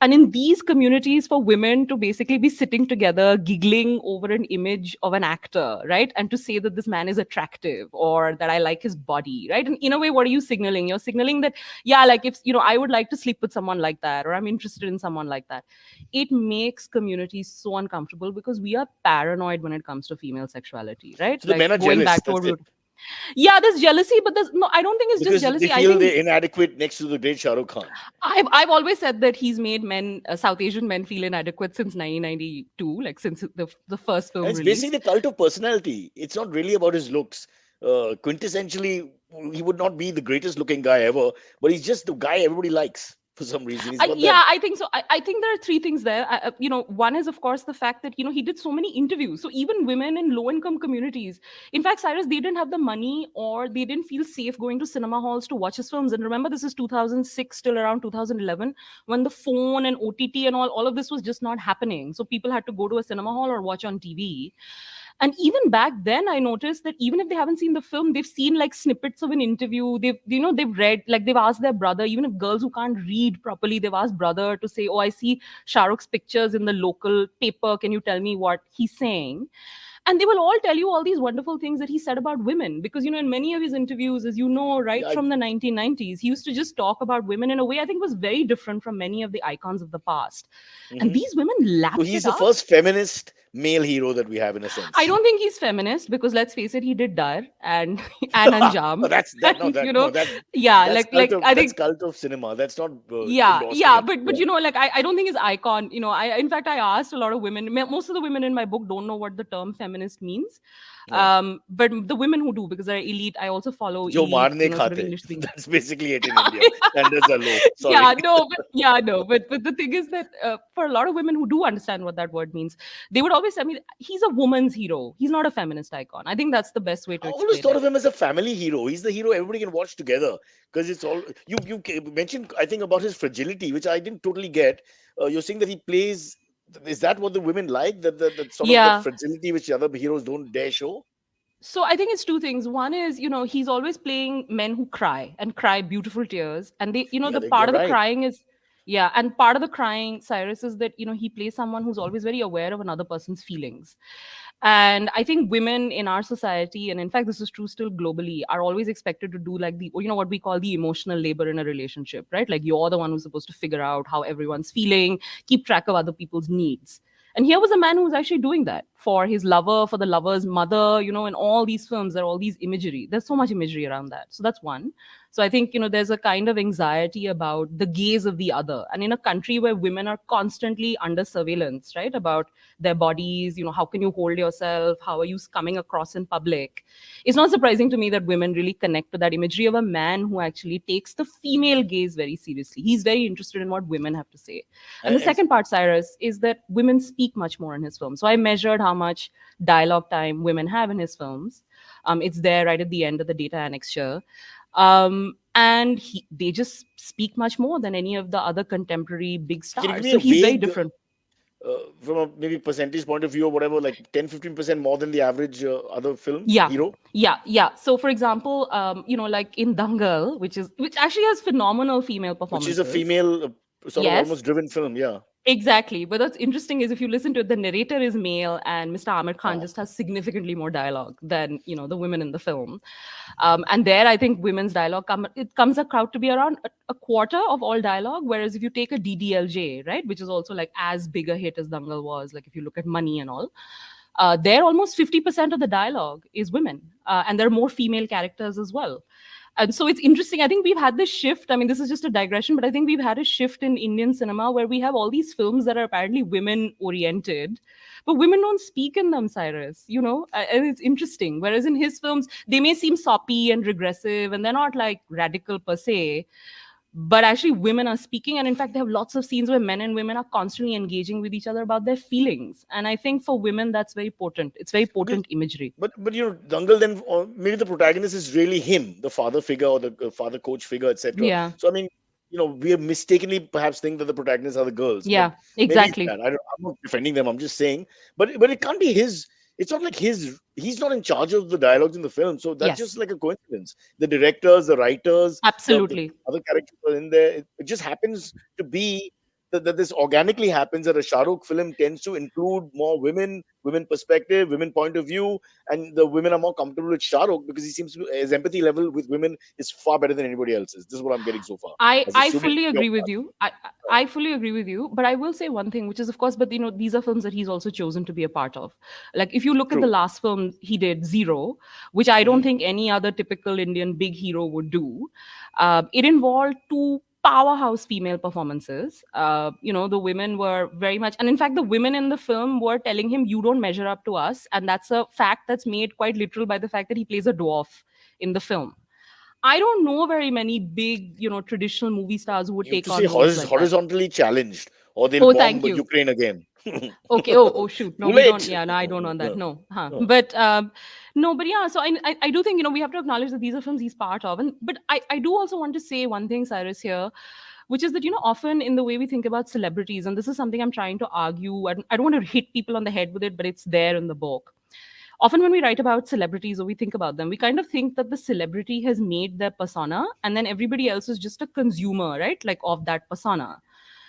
And in these communities, for women to basically be sitting together, giggling over an image of an actor, right? And to say that this man is attractive or that I like his body, right? And in a way, what are you signaling? You're signaling that, yeah, like if, I would like to sleep with someone like that, or I'm interested in someone like that. It makes communities so uncomfortable because we are paranoid when it comes to female sexuality, right? So the Like men are going jealous. back to That's what we it. were, yeah, there's jealousy, but there's no, I don't think it's just Because they jealousy. I feel think they're inadequate next to the great Shah Rukh Khan. I've always said that he's made men, South Asian men, feel inadequate since 1992, like since the first And film it's basically released. the cult of personality. It's not really about his looks. Quintessentially, he would not be the greatest looking guy ever, but he's just the guy everybody likes. for some reason. He's got that. Yeah, I think so. I think there are three things there. One is, of course, the fact that, he did so many interviews. So even women in low income communities, in fact, Cyrus, they didn't have the money or they didn't feel safe going to cinema halls to watch his films. And remember, this is 2006 till around 2011, when the phone and OTT and all of this was just not happening. So people had to go to a cinema hall or watch on TV. And even back then, I noticed that even if they haven't seen the film, they've seen like snippets of an interview. They've read, like they've asked their brother, even if girls who can't read properly, they've asked brother to say, "Oh, I see Shah Rukh's pictures in the local paper. Can you tell me what he's saying?" And they will all tell you all these wonderful things that he said about women, because in many of his interviews, as you know, right Yeah, from the 1990s, he used to just talk about women in a way I think was very different from many of the icons of the past. And mhm. these women So lapped he's it the up. first feminist male hero that we have in a I sense. don't think he's feminist, because let's face it, he did Dar and and No, Anjam, that's that. No, and that no, that yeah, that's like cult of I that's think, cult of cinema. That's not yeah, endorsing yeah, it. but Yeah, like I don't think his icon. I in fact I asked a lot of women. Most of the women in my book don't know what the term feminist means, yeah. but the women who do, because they're elite. I also follow जो elite, मारने sort of खाते. English speaking. That's basically it in India. Standards are low. Sorry. Yeah, no, but yeah, no, but the thing is that for a lot of women who do understand what that word means, they would always tell me he's a woman's hero. He's not a feminist icon. I think that's the best way I to always explain thought it. of him as a family hero. He's the hero everybody can watch together because it's all you mentioned. I think about his fragility, which I didn't totally get. You're saying that he plays. Is that what the women like? That sort of that Yeah. fragility which the other heroes don't dare show. So I think it's two things. One is, he's always playing men who cry and cry beautiful tears. And Yeah, the you're part of the right. crying is, yeah. And part of the crying, Cyrus, is that, he plays someone who's always very aware of another person's feelings. And I think women in our society, and in fact, this is true still globally, are always expected to do like what we call the emotional labor in a relationship, right? Like you're the one who's supposed to figure out how everyone's feeling, keep track of other people's needs. And here was a man who was actually doing that for his lover, for the lover's mother, in all these films, there are all these imagery. There's so much imagery around that. So that's one. So I think, there's a kind of anxiety about the gaze of the other. And in a country where women are constantly under surveillance, right, about their bodies, how can you hold yourself? How are you coming across in public? It's not surprising to me that women really connect to that imagery of a man who actually takes the female gaze very seriously. He's very interested in what women have to say. And the And second part, Cyrus, is that women speak much more in his films. So I measured how much dialogue time women have in his films. It's there right at the end of the data annexure. And they just speak much more than any of the other contemporary big can you give stars. me So a he's very vague, different. from a maybe percentage point of view or whatever, like 10-15% more than the average other film Yeah, hero, yeah. So, for example, like in Dangal, which actually has phenomenal female which is a performances. female sort of Yes, almost driven film. Yeah. exactly. But what's interesting is if you listen to it, the narrator is male, and Mr. Amir Khan Uh, just has significantly more dialogue than the women in the film. And there, I think women's dialogue it comes out to be around a quarter of all dialogue. Whereas if you take a DDLJ, right, which is also like as big a hit as Dangal was, like if you look at money and all, there almost 50% of the dialogue is women, and there are more female characters as well. And so it's interesting. I think we've had this shift. I mean, this is just a digression, but I think we've had a shift in Indian cinema where we have all these films that are apparently women oriented, but women don't speak in them, Cyrus, and it's interesting. Whereas in his films, they may seem soppy and regressive and they're not like radical per se, but actually women are speaking. And in fact, they have lots of scenes where men and women are constantly engaging with each other about their feelings. And I think for women, that's very potent. It's very because potent imagery. but Dangal then, or maybe the protagonist is really him, the father figure or the father coach figure, etc. Yeah. So I mean, we have mistakenly perhaps think that the protagonists are the girls, but Yeah, maybe it's exactly. that. I'm not defending them. I'm just saying, but it can't be his. It's not like his. He's not in charge of the dialogues in the film, so that's Yes, just like a coincidence. The directors, the writers, the absolutely. other characters are in there. It just happens to be that this organically happens that a Shah Rukh film tends to include more women perspective, women point of view, and the women are more comfortable with Shah Rukh because he seems to his empathy level with women is far better than anybody else's. This is what I'm getting so far. As I assuming fully your agree with part. you. I fully agree with you. But I will say one thing, which is, of course, but these are films that he's also chosen to be a part of. Like if you look at the True. last film he did, Zero, which I don't Hmm. think any other typical Indian big hero would do. It involved two powerhouse female performances. The women were very much, and in fact, the women in the film were telling him, "You don't measure up to us," and that's a fact that's made quite literal by the fact that he plays a dwarf in the film. I don't know very many big, traditional movie stars who would You have take to say on roles like that. horizontally challenged, or they'll Oh, bomb thank you. Ukraine again. Okay. Oh, shoot. No, Too we don't. late. Yeah, no, I don't want Yeah. that. No. Huh. Yeah. But no, but yeah. So I do think we have to acknowledge that these are films he's part of, and but I do also want to say one thing, Cyrus, here, which is that often in the way we think about celebrities, and this is something I'm trying to argue. I don't want to hit people on the head with it, but it's there in the book. Often when we write about celebrities or we think about them, we kind of think that the celebrity has made their persona, and then everybody else is just a consumer, right? Like of that persona.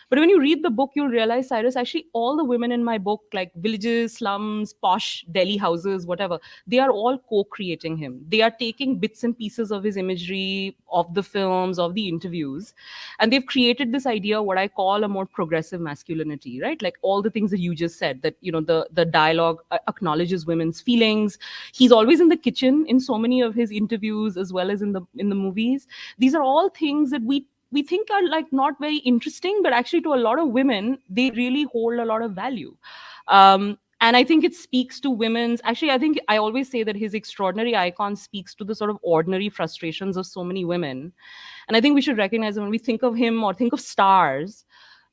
But when you read the book, you'll realize, Cyrus, actually, all the women in my book, like villages, slums, posh Delhi houses, whatever, they are all co creating him. They are taking bits and pieces of his imagery, of the films, of the interviews, and they've created this idea, what I call a more progressive masculinity, right? Like all the things that you just said, that, the dialogue acknowledges women's feelings. He's always in the kitchen in so many of his interviews, as well as in the movies. These are all things that we think are like not very interesting, but actually to a lot of women they really hold a lot of value. And I think it speaks to women's, actually I think I always say that his extraordinary icon speaks to the sort of ordinary frustrations of so many women. And I think we should recognize that when we think of him or think of stars,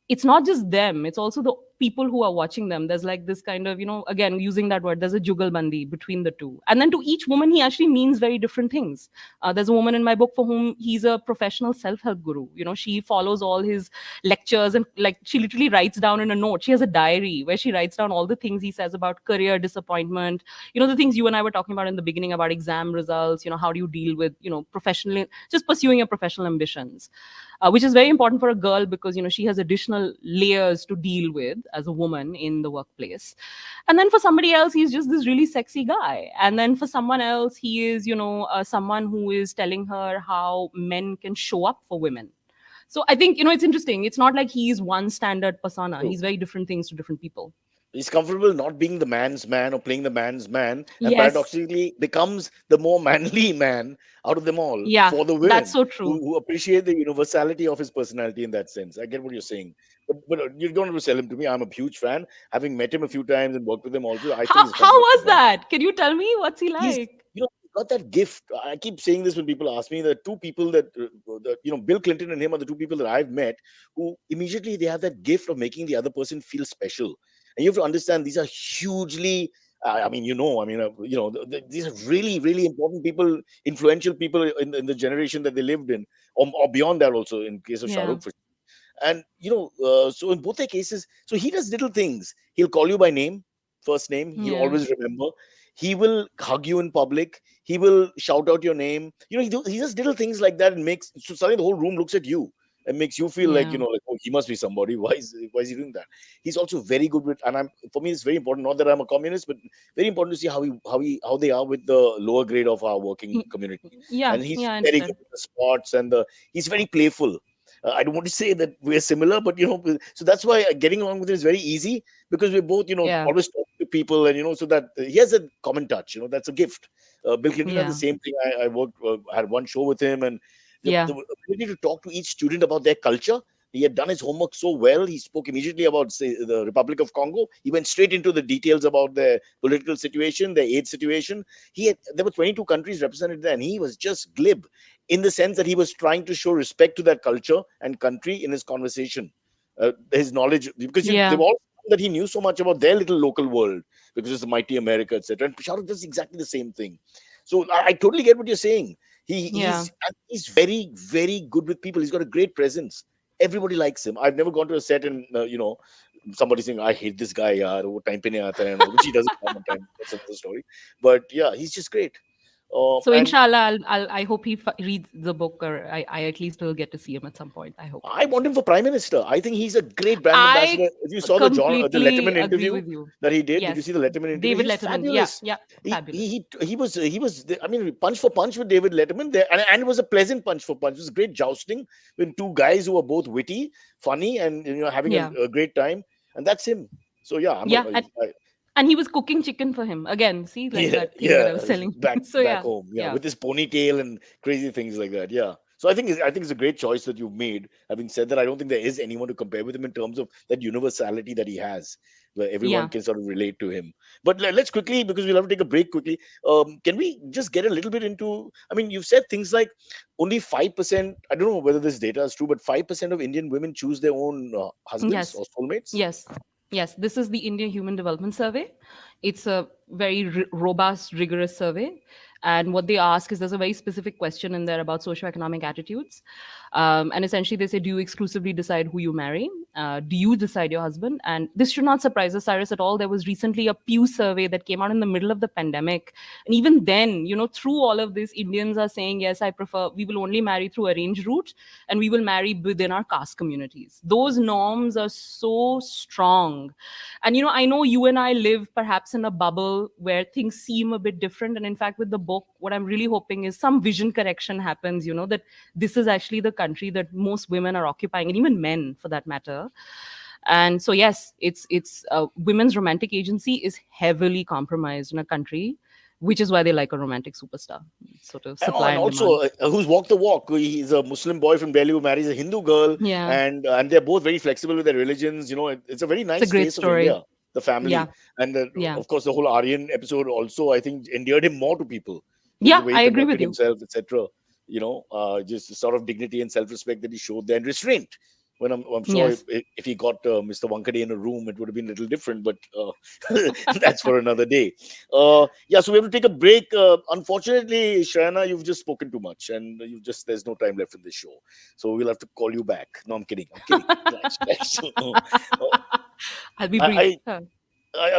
it's not just them, it's also the people who are watching them. There's like this kind of, again, using that word, there's a jugalbandi between the two, and then to each woman he actually means very different things. There's a woman in my book for whom he's a professional self-help guru. She follows all his lectures, and like she literally writes down in a note, she has a diary where she writes down all the things he says about career disappointment, the things you and I were talking about in the beginning about exam results, how do you deal with professionally just pursuing your professional ambitions, which is very important for a girl because she has additional layers to deal with as a woman in the workplace. And then for somebody else he's just this really sexy guy, and then for someone else he is someone who is telling her how men can show up for women. So I think it's interesting, it's not like he's one standard persona, True. he's very different things to different people. He's comfortable not being the man's man or playing the man's man, and Yes. paradoxically becomes the more manly man out of them all Yeah, for the that's women so true. who appreciate the universality of his personality in that sense. I get what you're saying, but you don't have to sell him to me. I'm a huge fan, having met him a few times and worked with him also. I think how he's a how fantastic was guy. that? Can you tell me what's he He's like? he's got that gift. I keep saying this when people ask me. The two people that Bill Clinton and him are the two people that I've met who immediately they have that gift of making the other person feel special. And you have to understand these are hugely. I mean, these are really, really important people, influential people in the generation that they lived in, or beyond that also. In case of Shah Yeah. Rukh, and so in both their cases, so he does little things. He'll call you by name, first name. He'll Yeah. always remember. He will hug you in public. He will shout out your name. He does little things like that and makes so suddenly the whole room looks at you and makes you feel like Yeah. like, oh, he must be somebody. Why is he doing that? He's also very good with, and I'm for me it's very important. Not that I'm a communist, but very important to see how they are with the lower grade of our working Y- community. Yeah, And he's yeah, I very good understand. with the spots and the he's very playful. I don't want to say that we're similar, but so that's why getting along with him is very easy because we're both, Yeah, always talking to people, and so that he has a common touch. That's a gift. Bill Clinton had the yeah, same thing. I worked, had one show with him, and the yeah, ability to talk to each student about their culture. He had done his homework so well. He spoke immediately about, say, the Republic of Congo. He went straight into the details about their political situation, their aid situation. There were 22 countries represented there, and he was just glib in the sense that he was trying to show respect to that culture and country in his conversation. His knowledge, because yeah, they've all found that he knew so much about their little local world because it's the mighty America, etc. And Shah Rukh does exactly the same thing. So I totally get what you're saying. yeah. He's very, very good with people. He's got a great presence. Everybody likes him. I've never gone to a set and somebody saying I hate this guy, yaar, wo time pe nahi aata hai, and all, which he doesn't come on time. That's another story. But yeah, he's just great. So And inshallah, I hope he reads the book, or I at least will get to see him at some point. I hope. I want him for prime minister. I think he's a great brand ambassador. I If you saw the completely Letterman agree interview with you. that he did, did you Yes, see the Letterman interview? He David was Letterman. Yeah, fabulous. yeah, fabulous. He was. I mean, punch for punch with David Letterman there, and it was a pleasant punch for punch. It was great jousting with two guys who were both witty, funny, and having Yeah, a great time. And that's him. So yeah, yeah, and he was cooking chicken for him again. See, like yeah, that thing that I yeah, was telling. back So back yeah, home, yeah, yeah. with his ponytail and crazy things like that. Yeah. So I think it's a great choice that you've made. Having said that, I don't think there is anyone to compare with him in terms of that universality that he has, where everyone Yeah. can sort of relate to him. But let's quickly, because we'll have to take a break quickly. Can we just get a little bit into? I mean, you've said things like only 5%. I don't know whether this data is true, but 5% of Indian women choose their own husbands Yes. or soulmates. Yes. Yes. This is the India Human Development Survey. It's a very robust, rigorous survey. And what they ask is there's a very specific question in there about socioeconomic attitudes. And essentially, they say, do you exclusively decide who you marry? Do you decide your husband? And this should not surprise us, Cyrus, at all. There was recently a Pew survey that came out in the middle of the pandemic. And even then, through all of this, Indians are saying, yes, we will only marry through arranged route and we will marry within our caste communities. Those norms are so strong. And I know you and I live perhaps in a bubble where things seem a bit different. And in fact, with the book, what I'm really hoping is some vision correction happens, that this is actually the country that most women are occupying, and even men for that matter. And so yes, it's women's romantic agency is heavily compromised in a country, which is why they like a romantic superstar. It's sort of supply And and also, demand. who's walked the walk? He's a Muslim boy from Delhi who marries a Hindu girl, Yeah, and they're both very flexible with their religions. It's a very it's a nice great face of story. India, the Yeah, family, and yeah, of course the whole Aryan episode also I think endeared him more to people because the yeah, way he I agree with conducted you. himself, etc. Just the sort of dignity and self-respect that he showed there, and restraint. When I'm sure Yes. if he got Mr. Wankhede in a room, it would have been a little different, but that's for another day. Yeah, so we have to take a break. Unfortunately, Shrayana, you've just spoken too much, and there's no time left in this show, so we'll have to call you back. No, I'm kidding. I'm kidding. Relax, relax. I'll be brief. I,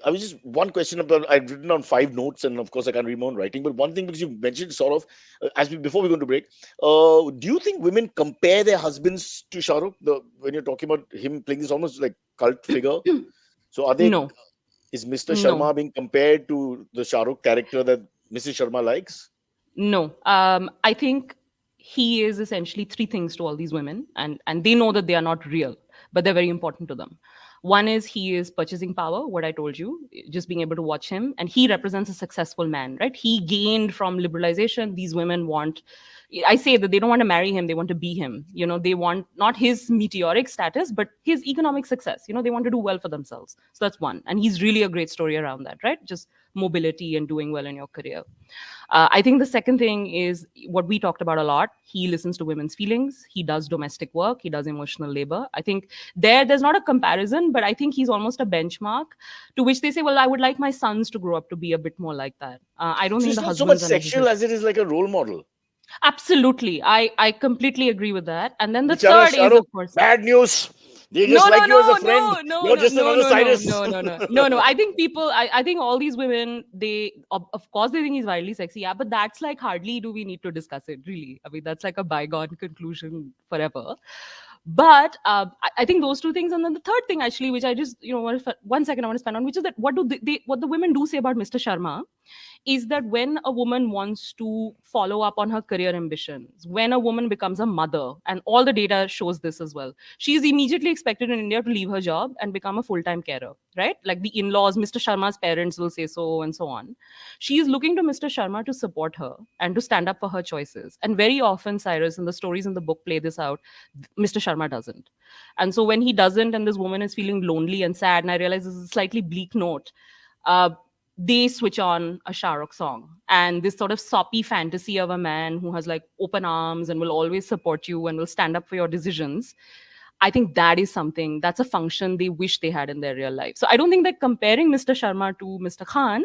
I was just one question about I've written down five notes, and of course I can't read my own writing. But one thing, because you mentioned sort of before we go to break, do you think women compare their husbands to Shah Rukh? When you're talking about him playing this almost like cult figure, so No, is Mr. no, Sharma being compared to the Shah Rukh character that Mrs. Sharma likes? no. I think he is essentially three things to all these women, and they know that they are not real, but they're very important to them. One is he is purchasing power, what I told you, just being able to watch him, and he represents a successful man, right? He gained from liberalization. These women want, I say that they don't want to marry him, they want to be him. They want not his meteoric status, but his economic success. They want to do well for themselves. So that's one. And he's really a great story around that, right? Just mobility and doing well in your career. I think the second thing is what we talked about a lot. He listens to women's feelings. He does domestic work. He does emotional labor. I think there's not a comparison, but I think he's almost a benchmark to which they say, well, I would like my sons to grow up to be a bit more like that. I don't So think it's the not so much husbands are sexual necessary. as it is like a role model. Absolutely. I completely agree with that. And then the Bichara third Shah is, Rukh, of course, bad news. They just no, no, like you as a no, friend. no, no, You're no, just no, another no, no, Cyrus. no, no, no, no, no. I think I think all these women, they, of course, they think he's wildly sexy. Yeah, but that's like hardly do we need to discuss it, really. I mean, that's like a bygone conclusion forever. But I think those two things, and then the third thing, actually, which I just, want to, 1 second I want to spend on, which is that what do what the women do say about Mr. Sharma is that when a woman wants to follow up on her career ambitions, when a woman becomes a mother, and all the data shows this as well, she is immediately expected in India to leave her job and become a full time carer, right? Like the in laws, Mr. Sharma's parents will say so, and so on. She is looking to Mr. Sharma to support her and to stand up for her choices. And very often, Cyrus, and the stories in the book play this out, Mr. Sharma doesn't. And so when he doesn't, and this woman is feeling lonely and sad, and I realize this is a slightly bleak note, uh, they switch on a Shah Rukh song. And this sort of soppy fantasy of a man who has like open arms and will always support you and will stand up for your decisions. I think that is something, that's a function they wish they had in their real life. So I don't think they're comparing Mr. Sharma to Mr. Khan,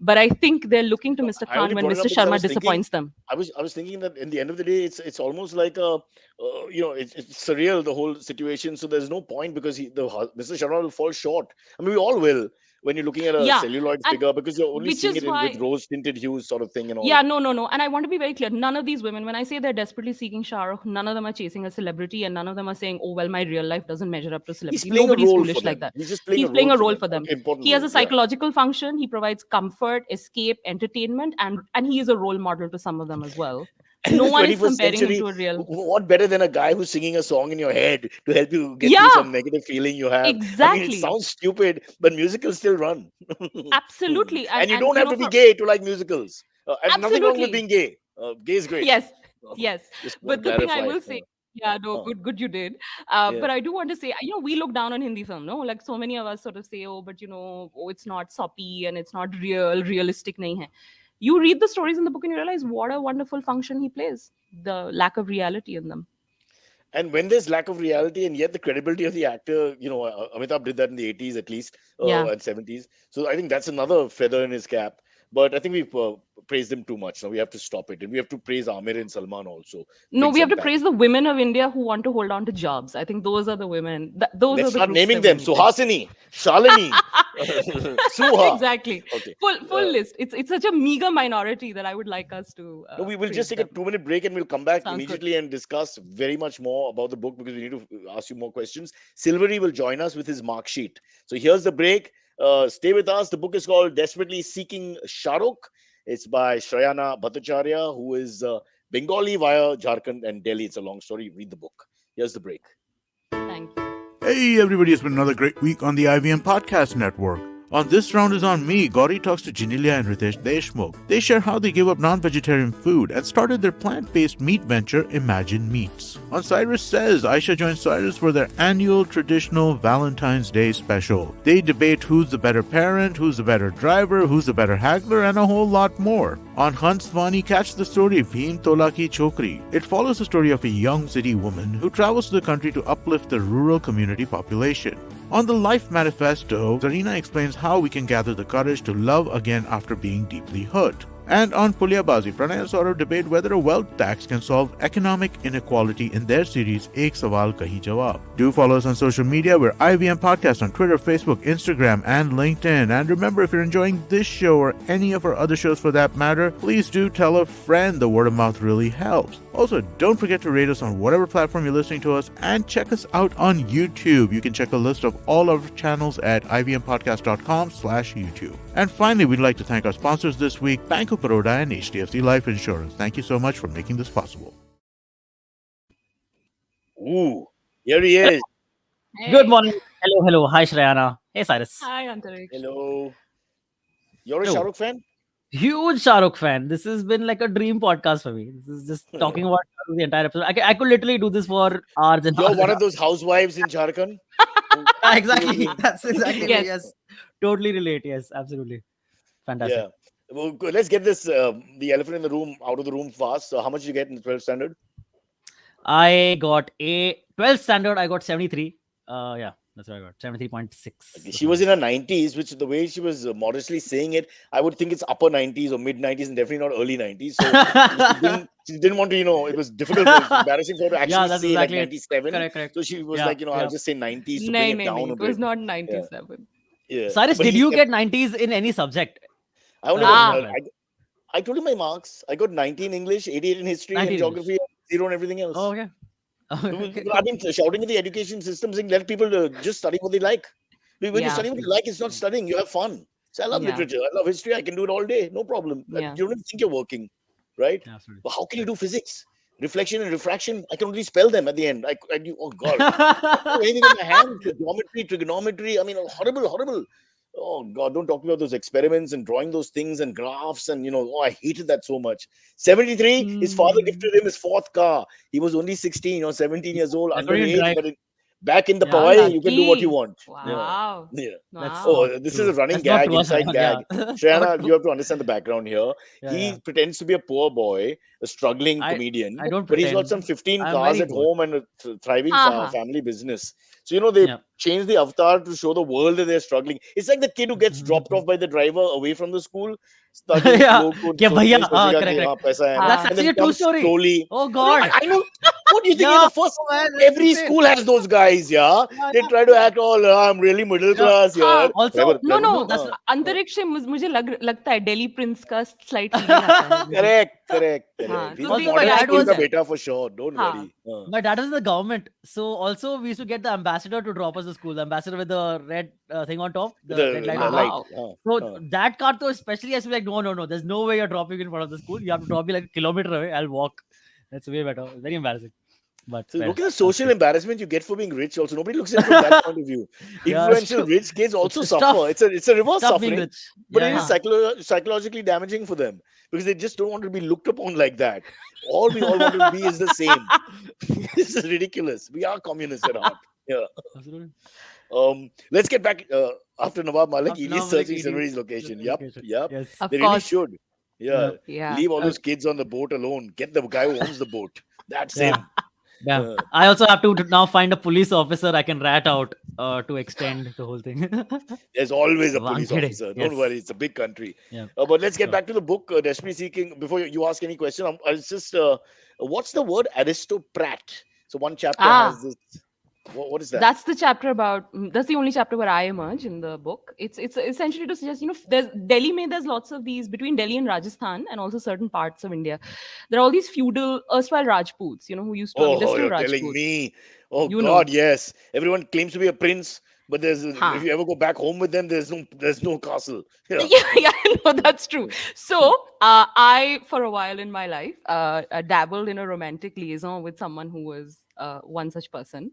but I think they're looking to No, Mr. I Khan only when brought it up Mr. because I Sharma was thinking, disappoints them. I was thinking that in the end of the day, it's almost like it's surreal, the whole situation. So there's no point because Mr. Sharma will fall short. I mean, we all will when you're looking at a Yeah. celluloid And figure because you're only which seeing it is with why, rose tinted hues, sort of thing, and all. yeah, no, no, no. And I want to be very clear. None of these women, when I say they're desperately seeking Shah Rukh, none of them are chasing a celebrity, and none of them are saying, oh, well, my real life doesn't measure up to He's celebrity. playing a Nobody's role for foolish like them. that. He's just playing a He's role playing a for role them, for an them. important He has role. a Yeah. psychological function. He provides comfort, escape, entertainment, and he is a role model to some of them as well. And in No the one is 21st comparing him century, to a real. what better than a guy who's singing a song in your head to help you get through Yeah, some negative feeling you have? I mean, it exactly. sounds stupid, but musicals still run. Absolutely. And you And don't have to be for gay to like musicals. And nothing wrong with absolutely. being gay. Gay is great. Yes. Yes, Just want but to the thing I clarify. will say, yeah, no, Uh, good you did. yeah. But I do want to say, we look down on Hindi film, no? Like so many of us sort of say, oh, but oh, it's not soppy and it's not realistic nahi hai. You read the stories in the book and you realize what a wonderful function he plays. The lack of reality in them. And when there's lack of reality and yet the credibility of the actor, Amitabh did that in the 80s at least, Yeah. and 70s. So I think that's another feather in his cap. But I think we've praised him too much. Now we have to stop it. And we have to praise Amir and Salman also. No, Bring we have some to back. praise the women of India who want to hold on to jobs. I think those are the women. Those are Let's the start groups naming that we them. need to. Suhasini, Shalini, Suha. Exactly. Okay. Full Uh, list. It's such a meager minority that I would like us to no, we will just praise take a them. 2 minute break and we'll come back Sounds good. immediately and discuss very much more about the book because we need to ask you more questions. Silvery will join us with his mark sheet. So here's the break. Stay with us. The book is called Desperately Seeking Shah Rukh. It's by Shrayana Bhattacharya, who is Bengali via Jharkhand and Delhi. It's a long story. Read the book. Here's the break. Thank you. Hey everybody, it's been another great week on the IVM Podcast Network. On this round is on me. Gauri talks to Jinilia and Ritesh Deshmukh. They share how they gave up non-vegetarian food and started their plant-based meat venture, Imagine Meats. On Cyrus Says, Aisha joins Cyrus for their annual traditional Valentine's Day special. They debate who's the better parent, who's the better driver, who's the better haggler, and a whole lot more. On Hans Vani, catch the story Bhim Tola Ki Chokri. It follows the story of a young city woman who travels to the country to uplift the rural community population. On the Life Manifesto, Zarina explains how we can gather the courage to love again after being deeply hurt. And on Pulyabazi, Pranay and Saurav debate whether a wealth tax can solve economic inequality in their series Ek Sawal Kahi Jawab. Do follow us on social media. We're IVM Podcast on Twitter, Facebook, Instagram, and LinkedIn. And remember, if you're enjoying this show or any of our other shows for that matter, please do tell a friend. The word of mouth really helps. Also, don't forget to rate us on whatever platform you're listening to us and check us out on YouTube. You can check a list of all our channels at ivmpodcast.com/YouTube. And finally, we'd like to thank our sponsors this week, Bank of Baroda and HDFC Life Insurance. Thank you so much for making this possible. Ooh, here he is. Good Hey. morning. Hello. Hi, Shrayana. Hey, Cyrus. Hi, Antariksh. Hello. You're a Shah Hello. Rukh fan? Huge Shah Rukh fan. This has been like a dream podcast for me. This is just talking about Shah Rukh the entire episode. I could literally do this for hours and You're hours one and of those housewives in Jharkhand? hours. Who will Exactly. do- That's exactly me. Yes. Yes. Totally relate. Yes, absolutely. Fantastic. Yeah. Well, good. Let's get this the elephant in the room out of the room fast. So, how much did you get in the 12th standard? I got a 12th standard. I got 73. Yeah, that's what I got. 73.6. Okay, she was in her 90s, which the way she was modestly saying it, I would think it's upper 90s or mid 90s and definitely not early 90s. So, she didn't want to, it was difficult, it was embarrassing for her to Yeah, actually that's say like exactly it. 97. Correct. So, she was Yeah, like, I'll yeah. just say 90s to bring Nay, it nay, nay. down a It was bit. not Yeah. 97. Yeah. Cyrus, But did he you kept, get 90s in any subject? I only got, Ah. I told him my marks. I got 90 in English, 88 in history and 19 English. geography, zero and everything Oh, else. okay. Okay, I've cool. been shouting at the education system saying let people just study what they like. When you Yeah. study what you like, it's not studying. You have fun. So I love Yeah. literature. I love history. I can do it all day. No problem. Yeah. You don't even think you're working, right? Absolutely. But how can you do physics? Reflection and refraction. I can only spell them at the end. Oh God. Do anything with my hands. Geometry, trigonometry. I mean, horrible, horrible. Oh God, don't talk about those experiments and drawing those things and graphs and oh, I hated that so much. 73, his father Hmm. gifted him his fourth car. He was only 16 or 17 years old, I couldn't underage, drive. but back in the Yeah, How Pawai, you can do what you lucky. want. Yeah. Wow. Yeah. that's Wow. not Oh, this is a true. running That's not gag, true, inside Ashrayan. gag. Yeah, that's not Shayana, you true. have to understand the background here. Yeah, He yeah. pretends to be a poor boy, a struggling I comedian, I don't but he's got pretend. some 15 I'm cars very at poor. home and a thriving Haha. family business. So, they Yeah. changed the avatar to show the world that they're struggling. It's like the kid who gets dropped off by the driver away from the school, studying, Yeah. log ko Yeah, bhaiya. सोचेगा कि Correct, हाँ correct. पैसा है ना, That's Ah. and then actually a true comes story. slowly. Oh No, God. I know. What do you think? He's Yeah. the first. Oh, man, that's Every insane. school has those guys, yeah. Yeah, They yeah. try to act all, I'm really middle Yeah. class here. हाँ. Also, No, Driver, no. no, that's not. अंतरिक्ष से मुझे लगता है Delhi Prince का slight feeling आता है मुझे. correct. हाँ. He's तो a Also, they my model dad school like ka was that. beta for sure. Don't हाँ. worry. my dad was in the government, so also we used to get the ambassador to drop us to school. The ambassador with the red thing on top, the red The light on light. top. Wow. So that car, though, especially, I was like, no, there's no way you're dropping in front of the school. You have to drop me like a kilometer away. I'll walk. That's way better. Very embarrassing. But So well, look at the that's social good. embarrassment you get for being rich. Also, nobody looks at it from that point of view. Yeah, it's Influential true. rich kids also It's suffer. tough. It's a It's reverse tough being suffering, rich. but Yeah, it is yeah. Huh. psychologically damaging for them because they just don't want to be looked upon like that. All we all want to be is the same. This is ridiculous. We are communists at heart. Yeah. Absolutely. Let's get back after Nawab Malik. After ED is now, like searching 80 somebody's location. Yep, location. yep. Yes. They Of really course. should. Yeah. Yeah. Yeah. Leave all Uh, those kids on the boat alone. Get the guy who owns the boat. That's yeah. him. Yeah. Uh, I also have to now find a police officer I can rat out to extend the whole thing. there's always a I'm police kidding. officer. Don't Yes. worry. It's a big country. Yeah. But let's get Sure. back to the book, Destiny Seeking. Before you ask any question, I was just, what's the word aristocrat? So one chapter has Ah, this. What is that? that's the chapter about. That's the only chapter where I emerge in the book. It's essentially to suggest, there's Delhi mein, there's lots of these between Delhi and Rajasthan and also certain parts of India. There are all these feudal erstwhile Rajputs, who used to. I mean, they're Oh, still you're telling Rajputs. me. Oh You God, know. yes. Everyone claims to be a prince, but if Huh. you ever go back home with them, there's no castle. Yeah. Yeah, yeah, no, that's true. So, I, for a while in my life, dabbled in a romantic liaison with someone who was one such person.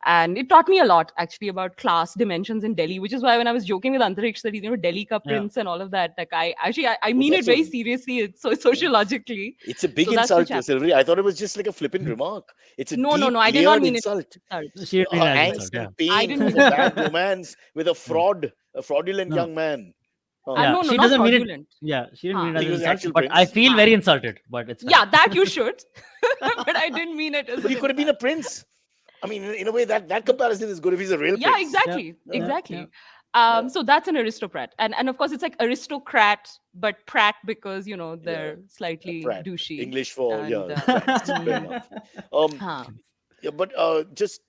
And it taught me a lot, actually, about class dimensions in Delhi, which is why when I was joking with Antariksh that he's, Delhi ka Yeah. prince and all of that, like, I Oh, mean it that's a very seriously. It's so yeah. sociologically. It's a big So that's the insult, chapter. Sylvie. I thought it was just like a flippant remark. It's a No, no, deep, no, I did not layered mean it insult. as an insult. She didn't mean Her it as an insult. angst Yeah. and I pain didn't from mean a it as an bad insult. romance with No. a fraudulent No. young man. Oh, Yeah. No, no, She not doesn't mean it. fraudulent. Yeah. She didn't mean Huh. it I as think it an was the insult. actual But I prince. feel Huh. very insulted. But it's fine. Yeah, that you should. But I didn't mean it as But an he could have been a insult. prince. I mean, in a way, that comparison is good if he's a real Yeah, prince. Yeah. exactly, Yeah, Yeah. Yeah. exactly. yeah, So that's an aristocrat, and of course it's like aristocrat but prat because yeah. they're slightly Pratt. douchey. English for, And yeah, prats. Fair hmm, enough. Um, huh. yeah, but just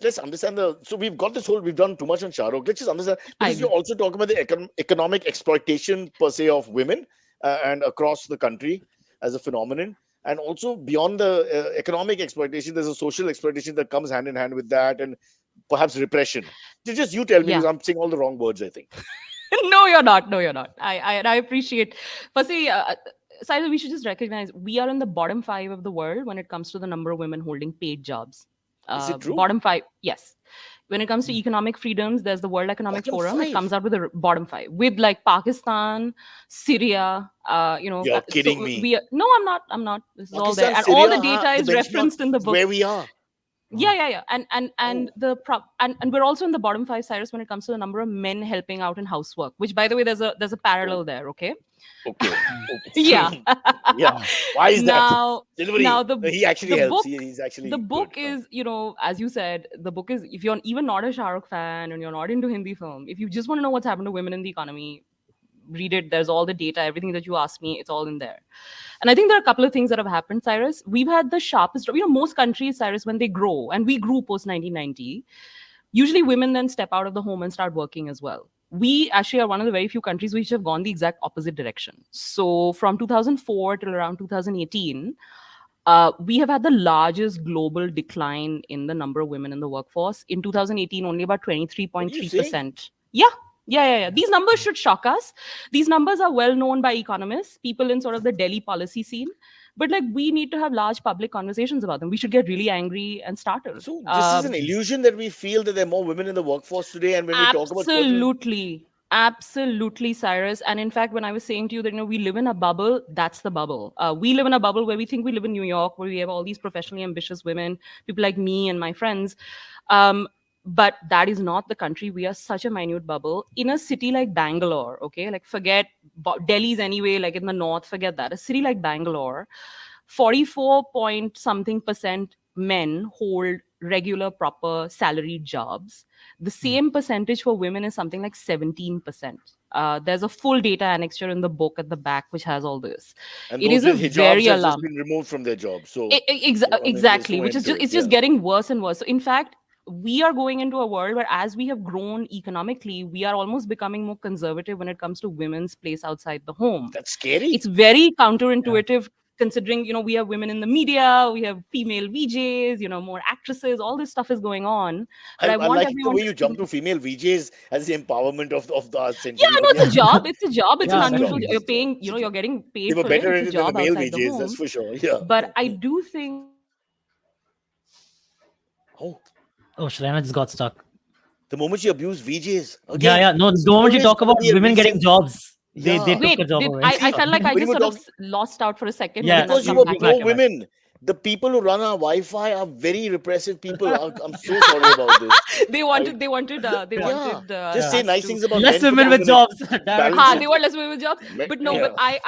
let's understand so we've got this whole we've done too much on Shah Rukh. Let's just understand I because you agree. also talk about the economic exploitation per se of women and across the country as a phenomenon, and also beyond the economic exploitation, there's a social exploitation that comes hand in hand with that, and perhaps repression. Just you tell me because Yeah. I'm saying all the wrong words, I think. No, you're not. No, you're not. I appreciate. Firstly, Cyrus, we should just recognize we are in the bottom five of the world when it comes to the number of women holding paid jobs. Is it true? Bottom five, yes. When it comes to economic freedoms, there's the World Economic Bottom Forum. It comes five. out with the bottom five, with like Pakistan, Syria. You're kidding So me. we are. No, I'm not. I'm not. This is all there, Pakistan, and all Syria, the data the is benchmark referenced in the is where book. we are. Yeah, Wow. yeah, yeah. And Oh, and we're also in the bottom five, Cyrus, when it comes to the number of men helping out in housework. Which, by the way, there's a oh, parallel there. Okay. okay. Mm. Yeah. Okay. Yeah. Mm. Why is that? Now Delivery. the He actually the helps. book He's the actually good. book is, as you said, the book is, if you're even not a Shah Rukh fan and you're not into Hindi film, if you just want to know what's happened to women in the economy, read it. There's all the data, everything that you asked me, it's all in there. And I think there are a couple of things that have happened, Cyrus. We've had the sharpest, most countries, Cyrus, when they grow, and we grew post 1990, usually women then step out of the home and start working as well. We actually are one of the very few countries which have gone the exact opposite direction. So from 2004 till around 2018, we have had the largest global decline in the number of women in the workforce. In 2018, only about What do you say? 23%. Yeah. Yeah, yeah, yeah. These numbers should shock us. These numbers are well known by economists, people in sort of the Delhi policy scene. But like, we need to have large public conversations about them. We should get really angry and startle. So this is an illusion that we feel that there are more women in the workforce today, and when we talk about certain, Absolutely, Cyrus. And in fact, when I was saying to you that we live in a bubble, that's the bubble. We live in a bubble where we think we live in New York, where we have all these professionally ambitious women, people like me and my friends. Um, but that is not the country. We are such a minute bubble in a city like Bangalore. Okay, like forget Delhi's anyway. Like in the north, forget that. A city like Bangalore, 44 point something percent men hold regular, proper salaried jobs. The Mm. same percentage for women is something like 17%. There's a full data annexure in the book at the back which has all this. and It those is a with hijabs very have just alarming. been removed from their jobs. So I mean, there's Exactly, no which end is to just it. it's Yeah. just getting worse and worse. So in fact, we are going into a world where as we have grown economically, we are almost becoming more conservative when it comes to women's place outside the home. That's scary. It's very Yeah. counterintuitive considering we have women in the media, we have female VJs, more actresses, all this stuff is going on. But I I want like the everyone way to you jump think, to female VJs as the empowerment of the yeah, century. I know But it's a yeah, job. It's a job. It's it's an a Yeah. job. unusual. It's You're a job. paying, It's a job. you're getting They paid were for it. better It's at a it than the job male outside the VJs. That's home. for sure. Yeah. But I do think Oh, Oh, Shrayana just got stuck. the moment she abused VJs Yeah, again, yeah. No, there's the moment you always talk going to about be a women getting reason. jobs, they Yeah. took her Wait, job did away. I See, felt like I when just you were sort of talking, lost out for a second, but Yeah, then I've because you come were back back, in. pro you're back. women. The people who run our Wi-Fi are very repressive people. I'm so sorry about this. They I wanted, they Yeah, Yeah, wanted just yeah. say us nice to, things about Less men for the women yeah. with women. It jobs. Damn it. They balances. were less women jobs, but no, but Yeah,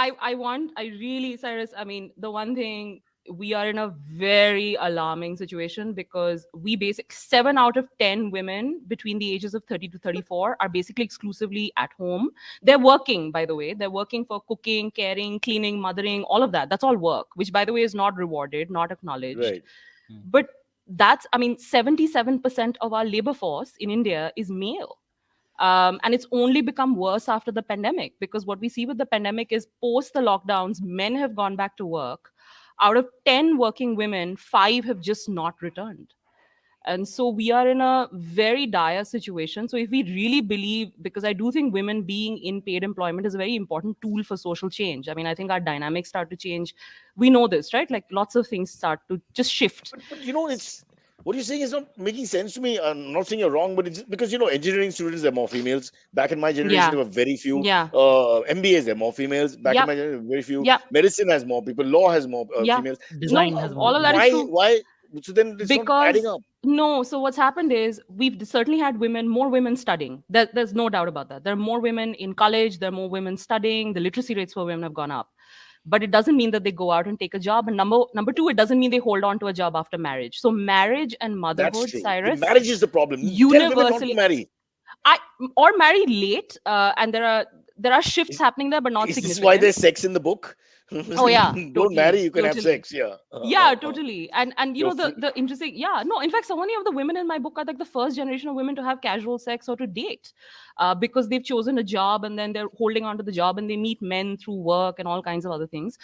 I really, Cyrus. I mean, the one thing, we are in a very alarming situation because we basic 7 out of 10 women between the ages of 30 to 34 are basically exclusively at home. They're working, by the way. They're working for cooking, caring, cleaning, mothering, all of that. That's all work, which, by the way, is not rewarded, not acknowledged. right. Hmm. But that's, I mean, 77% of our labor force in India is male. And it's only become worse after the pandemic, because what we see with the pandemic is post the lockdowns, men have gone back to work. Out of 10 working women, 5 have just not returned. And so we are in a very dire situation. So if we really believe, because I do think women being in paid employment is a very important tool for social change. I mean, I think our dynamics start to change. We know this, right? Like lots of things start to just shift. But it's what you're saying is not making sense to me. I'm not saying you're wrong, but it's just because engineering students, there are more females. Back in my generation, Yeah. there were very few. Yeah. MBAs, there are more females. Back in Yep. my generation, very few. Yep. Medicine has more people. Law has more Yeah. females. So Design No, has more all of that females. is why true. why? So then it's not adding Because up. no, so what's happened is we've certainly had more women studying. There's no doubt about that. There are more women in college, there are more women studying, the literacy rates for women have gone up. But it doesn't mean that they go out and take a job. And number two, it doesn't mean they hold on to a job after marriage. So marriage and That's motherhood, true. The Cyrus, marriage is the problem. Tell women not to universally, marry. I or marry late, and there are shifts Is, happening there, but not is this why significant. there's sex in the book? Oh yeah, Don't marry, totally, you can have totally. sex. Yeah. Yeah, totally. And You're the interesting, yeah, no, in fact, so many of the women in my book are like the first generation of women to have casual sex or to date, because they've chosen a job and then they're holding on to the job and they meet men through work and all kinds of other things.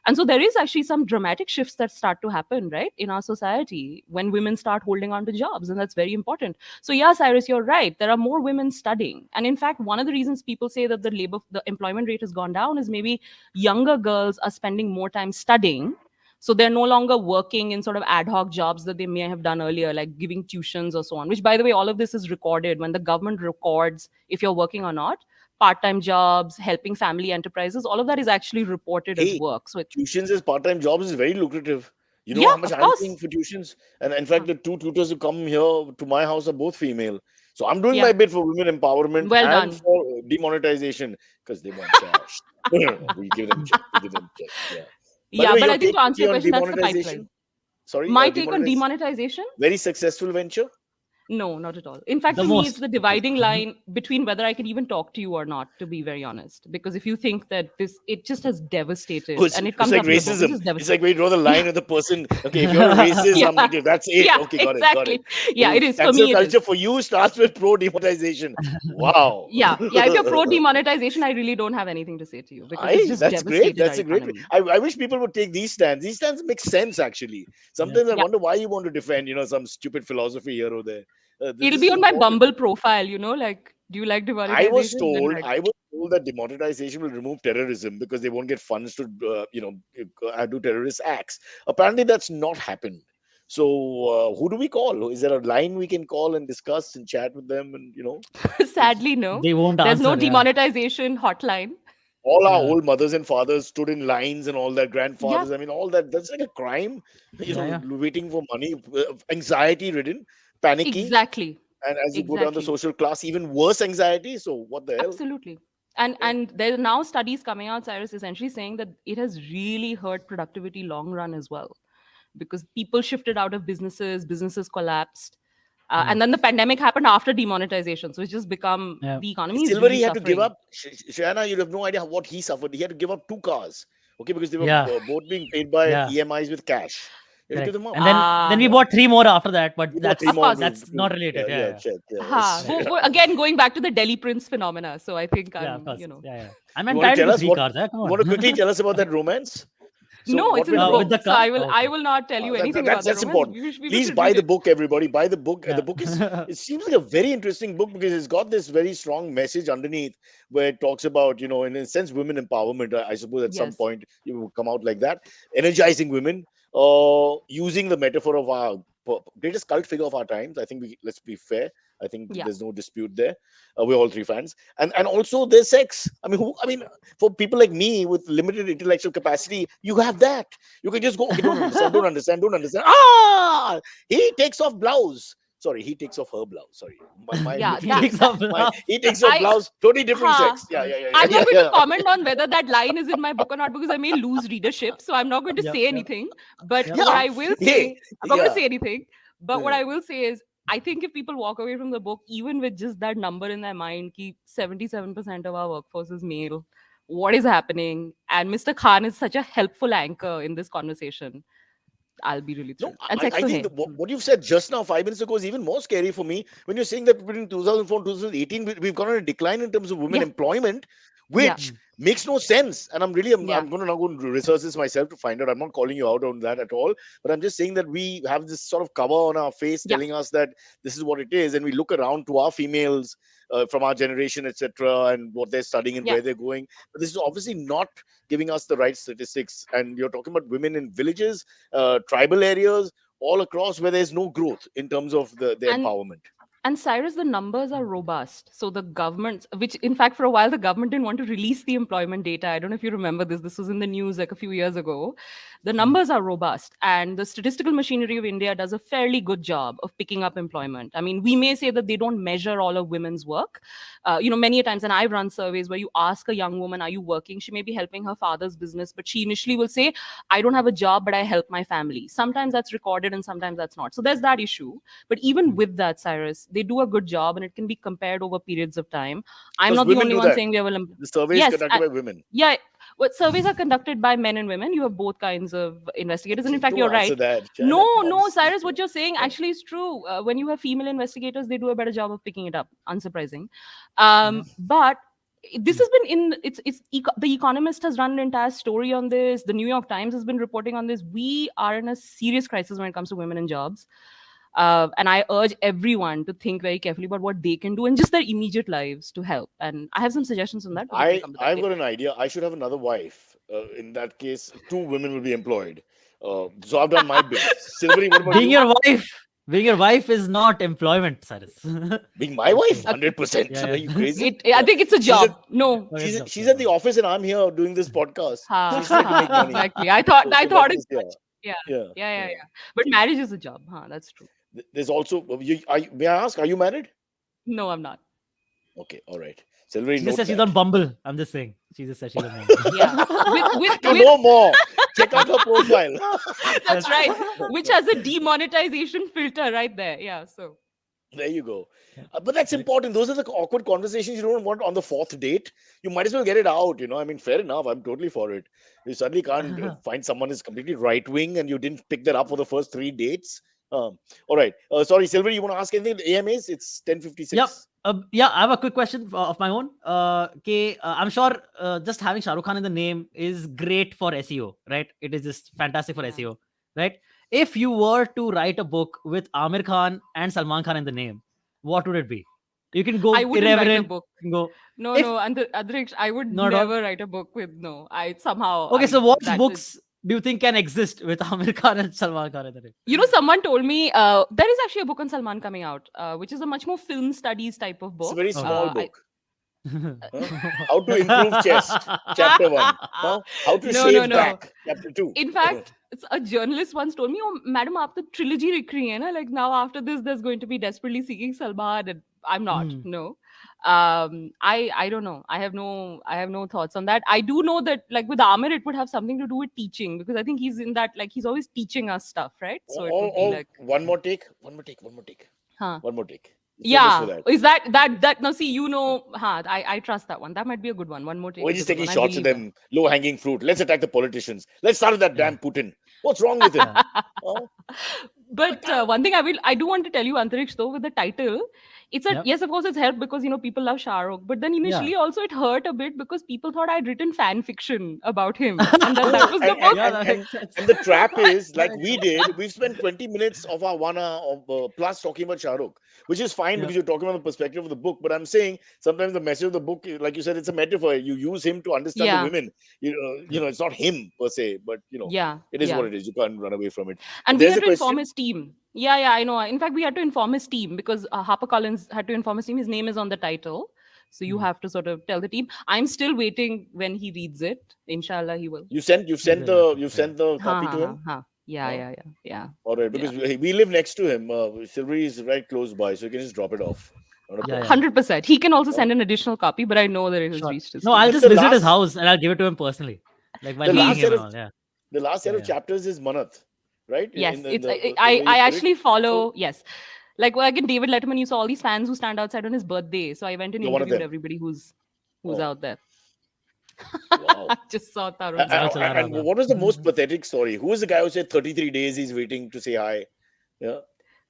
And so there is actually some dramatic shifts that start to happen, right, in our society when women start holding on to jobs, and that's very important. So yeah, Cyrus, you're right, there are more women studying. And in fact, one of the reasons people say that the employment rate has gone down is maybe younger girls are spending more time studying, so they're no longer working in sort of ad hoc jobs that they may have done earlier, like giving tuitions or so on, which, by the way, all of this is recorded. When the government records if you're working or not, part-time jobs, helping family enterprises, all of that is actually reported as Hey, work. So tuitions as part-time jobs is very lucrative. You know yeah, how much of I'm course. paying for tuitions? And in fact, Huh. the two tutors who come here to my house are both female. So I'm doing Yeah, my bit for women empowerment well and done. for demonetization because they want cash. We give them check. We give them check. Yeah. By the Yeah, way, but your I think take to answer quickly your on question, that's the pipeline. demonetization. Sorry, My take on demonetization. demonetization. Very successful venture. No, not at all. In fact, The to me, it's most. the dividing line between whether I can even talk to you or not, to be very honest. Because if you think that it just has Oh, devastated, and it it's comes like up in the book, it's racism. just It's like devastated. where you draw the Yeah, line of the person. Okay, if you're a racist, yeah, okay, that's it. yeah, Okay, got it, got it. exactly. Yeah, it is. For Cancel me, it is. culture for you starts with pro demonetization. Wow. Yeah, yeah. If you're pro demonetization, I really don't have anything to say to you because it's I just That's great. devastated our That's a great. economy. I wish people would take these stands. These stands make sense actually. Yeah. Sometimes I Yeah, wonder why you want to defend, some stupid philosophy here or there. it'll This be is on my important. Bumble profile. Like, do you like demonetization? Then write. I was told that demonetization will remove terrorism because they won't get funds to, do terrorist acts. Apparently, that's not happened. So, who do we call? Is there a line we can call and discuss and chat with them? And Sadly, no. They won't There's no answer. Yeah. demonetization hotline. all our Yeah. old mothers and fathers stood in lines and all that Yeah, grandfathers. I mean, all that's like a crime. Yeah. Yeah. Waiting for money, anxiety ridden, panicky, exactly. and as you go down the Exactly. social class, even worse anxiety. So what the hell? Absolutely. And Yeah. and there are now studies coming out, Cyrus, essentially saying that it has really hurt productivity long run as well, because people shifted out of businesses collapsed, Hmm. and then the pandemic happened after demonetization, so it's just become, Yeah. the economy is really Silvery had to give suffering. up. Shana, you have no idea what he suffered. He had to give up two cars, okay, because they were Yeah. both being paid by Yeah. EMIs with cash. He had to give Correct. them up. And then we Ah, Yeah. bought three more after that, but He bought three of more course. that's not related. Yeah. yeah, Yeah. check. Yeah, Ha, Yeah. again, going back to the Delhi Prince phenomena. So I think Yeah. Of I'm, course. Yeah. Yeah. I'm you want to entitled tell to us three what? cars. Come You want to quickly on. tell us about that romance? So no, it's what in went the With wrong? book. the So car. I Oh, will not tell you anything about that That's romance. important. People Please should buy read the it. book, everybody. Buy the book. The yeah. book is. It seems like a very interesting book because it's got this very strong message underneath where it talks about, in a sense, women empowerment. I suppose at some Yes. point you will come out like that, energizing women, using the metaphor of our greatest cult figure of our times. I think let's be fair. I think Yeah. there's no dispute there. We're all three fans, and also there's sex. I mean, for people like me with limited intellectual capacity, you have that. You can just go, okay, don't understand, don't understand, don't understand. Ah, he takes off blouse. Sorry, he takes off her blouse. Sorry, my Yeah, He that confusion. takes that off He takes off I blouse. Totally different ha. sex. Yeah, yeah, yeah, yeah, I'm yeah, not going to yeah. comment on whether that line is in my book or not because I may lose readership. So I'm not going to Yep, say yep, anything. But yep. what Yeah. I will Hey, say, I'm not going to yeah. say anything. But what Yeah. I will say is, I think if people walk away from the book, even with just that number in their mind, ki 77% of our workforce is male, what is happening? And Mr. Khan is such a helpful anchor in this conversation. I'll be really No, thrilled. And I sex to think hai. that what you've said just now, 5 minutes ago, is even more scary for me. When you're saying that between 2004 and 2018, we've gone on a decline in terms of women Yeah. employment, Yeah. which makes no sense. And Yeah. I'm going to now go and research this myself to find out. I'm not calling you out on that at all, but I'm just saying that we have this sort of cover on our face Yeah. telling us that this is what it is, and we look around to our females from our generation, etc., and what they're studying and Yeah. where they're going. But this is obviously not giving us the right statistics. And you're talking about women in villages, tribal areas, all across where there's no growth in terms of the And empowerment. And Cyrus, the numbers are robust. So the government, which in fact for a while the government didn't want to release the employment data. I don't know if you remember this. This was in the news like a few years ago. The numbers are robust, and the statistical machinery of India does a fairly good job of picking up employment. I mean, we may say that they don't measure all of women's work. Many a times, and I've run surveys where you ask a young woman, "Are you working?" She may be helping her father's business, but she initially will say, "I don't have a job, but I help my family." Sometimes that's recorded, and sometimes that's not. So there's that issue. But even with that, Cyrus, they do a good job and it can be compared over periods of time. I'm Because not the women only do one that. saying we have The survey is yes, conducted by women. yeah. What surveys are conducted by men and women. You have both kinds of investigators, and in fact, Don't you're answer right. that, No, China. Come on, no, this is Cyrus, just what you're saying yeah. actually is true. When you have female investigators, they do a better job of picking it up. Unsurprising, Yeah. but this has been in the Economist has run an entire story on this. The New York Times has been reporting on this. We are in a serious crisis when it comes to women in jobs. And I urge everyone to think very carefully about what they can do in just their immediate lives to help. And I have some suggestions on that, but we can come to that I've got later. an idea. I should have another wife. In that case, two women will be employed. So I've done my bit. Silvery, what about Being you? your wife, being your wife is not employment, Cyrus. Being my Just wife, saying. Uh, 100%. Yeah, Are you yeah. crazy? I Yeah. think it's a She's at job. No. Okay, it's she's at the okay. office and I'm here doing this podcast. So Ha, she's trying to make ha, money. exactly. I thought So I that's thought as just yeah, much. Yeah. yeah, Yeah, yeah, yeah. yeah. But marriage is a job. Huh, that's true. There's also may I ask, are you married? No, I'm not. Okay, all right. Silvery, She just note said she's that. on Bumble. I'm just saying. She just said she's on Bumble. Yeah. To know more, check out her profile. That's Yes. right. Which has a demonetization filter right there. Yeah. So There you go. Yeah. But that's Right. important. Those are the awkward conversations you don't want on the fourth date. You might as well get it out. I mean, fair enough. I'm totally for it. You suddenly can't find someone who's completely right wing and you didn't pick that up for the first three dates. All right. Sorry, Silver, you want to ask anything? The AMAs, it's Yep. 10:56. Yeah, I have a quick question of my own. I'm sure just having Shah Rukh Khan in the name is great for SEO, right? It is just fantastic for yeah. SEO, right? If you were to write a book with Amir Khan and Salman Khan in the name, what would it be? You can I go wouldn't write a irreverent. book. You can go No, if no, and Adriksh, I would not at all. never write a book with no. I somehow, Okay, so what that's it. books do you think can exist with Amir Khan and Salman Khan in the name? Someone told me there is actually a book on Salman coming out, which is a much more film studies type of It's a book. very Okay. small book. Huh? How to improve chest, chapter one. Huh? How to No, no, shave no. back, chapter two. In fact, it's a journalist once told me, "Oh, madam, aap to trilogy likh rahi hai na? Like now after this, there's going to be Desperately Seeking Salman." And I'm not. Hmm. No. I don't know. I have no thoughts on that. I do know that like with Amir, it would have something to do with teaching because I think he's in that like he's always teaching us stuff, right? So it would be like, One more take, one more take, one more take, huh. one more take. Famous for Yeah. that. Is that now see, huh, I trust that one. That might be a good one. One more take We're is a just good taking one. I shots at believe that. them, low hanging fruit. Let's attack the politicians. Let's start with that Yeah. damn Putin. What's wrong with him? Yeah. Huh? But one thing I do want to tell you, Antariksh, though, with the title, Yep. yes, of course, it's helped because people love Shah Rukh. But then Yeah. initially, also it hurt a bit because people thought I'd written fan fiction about him, and that No, was the book. Yeah, that makes sense. and the trap is That like makes we sense. did. We've spent 20 minutes of our 1 hour plus talking about Shah Rukh, which is fine Yeah. because you're talking about the perspective of the book. But I'm saying sometimes the message of the book, like you said, it's a metaphor. You use him to understand the Yeah, women. It's not him per se, but yeah, it is what yeah. it is. You can't run away from it. And we There's had a to inform question. his team. Yeah, I know. In fact, we had to inform his team because HarperCollins had to inform his team. His name is on the title. So you Hmm. have to sort of tell the team. I'm still waiting when he reads it. Inshallah, he will. You've He sent will happen. you've Yeah. sent the Ha copy ha to ha him. ha. Yeah, Huh? yeah, yeah, yeah, All right, yeah. because we live next to him. Silvery is right close by, so you can just drop it off. Not a Yeah, problem. yeah. 100%. He can also Huh? send an additional copy, but I know that it has Sure. reached his No, team. I'll And just visit his house and I'll give it to him personally, like while the meeting last him set and of all. Yeah. the last set Yeah, of yeah. chapters is Manath, right? Yes, In it's the way you I put it. actually So follow. Yes, like in David Letterman, you saw all these fans who stand outside on his birthday. So I went and you're one of interviewed them. everybody who's Oh, out there. wow. I just saw Tarun's Zal house. chala raha And tha. what was the most pathetic story? Who is the guy who said 33 days he's waiting to say hi? Yeah,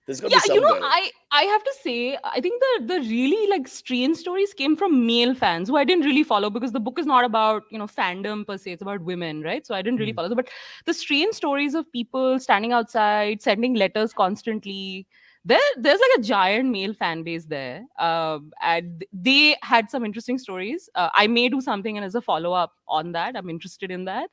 there's got to be Yeah, some guy. I have to say, I think the really like strange stories came from male fans who I didn't really follow because the book is not about fandom per se. It's about women, right? So I didn't really Hmm. follow. But the strange stories of people standing outside, sending letters constantly. There's like a giant male fan base there, and they had some interesting stories. I may do something, and as a follow up on that, I'm interested in that.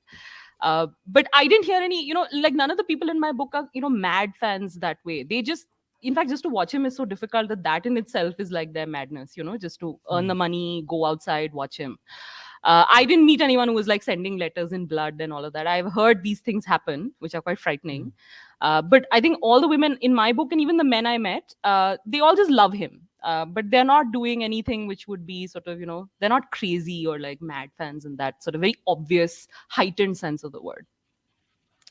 But I didn't hear any, like none of the people in my book are, mad fans that way. They just, in fact, just to watch him is so difficult that in itself is like their madness, just to earn the Hmm. money, go outside, watch him. I didn't meet anyone who was like sending letters in blood and all of that. I've heard these things happen, which are quite Hmm. frightening. But I think all the women in my book and even the men I met, they all just love him. But they're not doing anything which would be sort of, they're not crazy or like mad fans in that sort of very obvious, heightened sense of the word.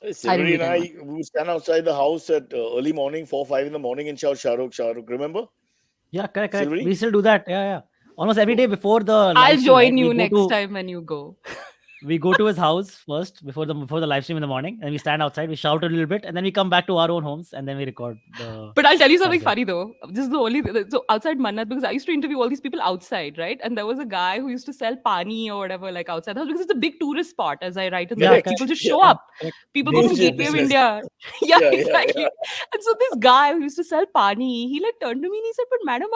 I didn't Silvery and meet I anyone. we would stand outside the house at early morning, 4 5 in the morning, and shout Shah Rukh, Shah Rukh. Remember, Yeah, correct, correct. Silvery? We still do that. Yeah, yeah. Almost every day So, before the I'll live stream, right? join you next time when you go. We go to his house first before the live stream in the morning, and we stand outside, we shout a little bit, and then we come back to our own homes, and then we record the But I'll tell you something podcast. funny though. This is the only so outside Mannat, because I used to interview all these people outside, right? And there was a guy who used to sell pani or whatever like outside the house because it's a big tourist spot, as I write in the Yeah, book. correct. People correct, just Yeah, show correct, up. correct. People go from dangerous Gateway of business. India. Yeah, Yeah, yeah. exactly. And so this guy who used to sell pani, he like turned to me and he said, "But madam,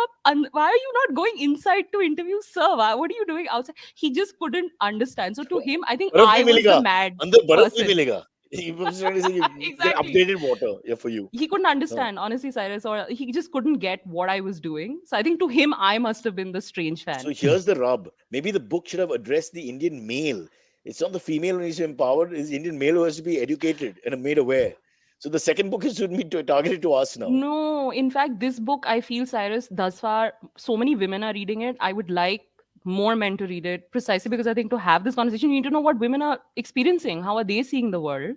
why are you not going inside to interview sir? What are you doing outside?" He just couldn't understand. So to him, I think बर्फ I नहीं was the मिलेगा mad अंदर बर्फ नहीं person. मिलेगा. He was trying to say you get Exactly. updated water, yeah, for you. He couldn't No. understand, honestly, Cyrus, or he just couldn't get what I was doing. So I think to him, I must have been the strange So fan. here's the rub. Maybe the book should have addressed the Indian male. It's not the female who needs to be empowered, it's the Indian male who has to be educated and made aware. So the second book is should be targeted to us now. No, in fact, this book, I feel, Cyrus, thus far, so many women are reading it. I would like more men to read it precisely because I think to have this conversation, you need to know what women are experiencing. How are they seeing the world?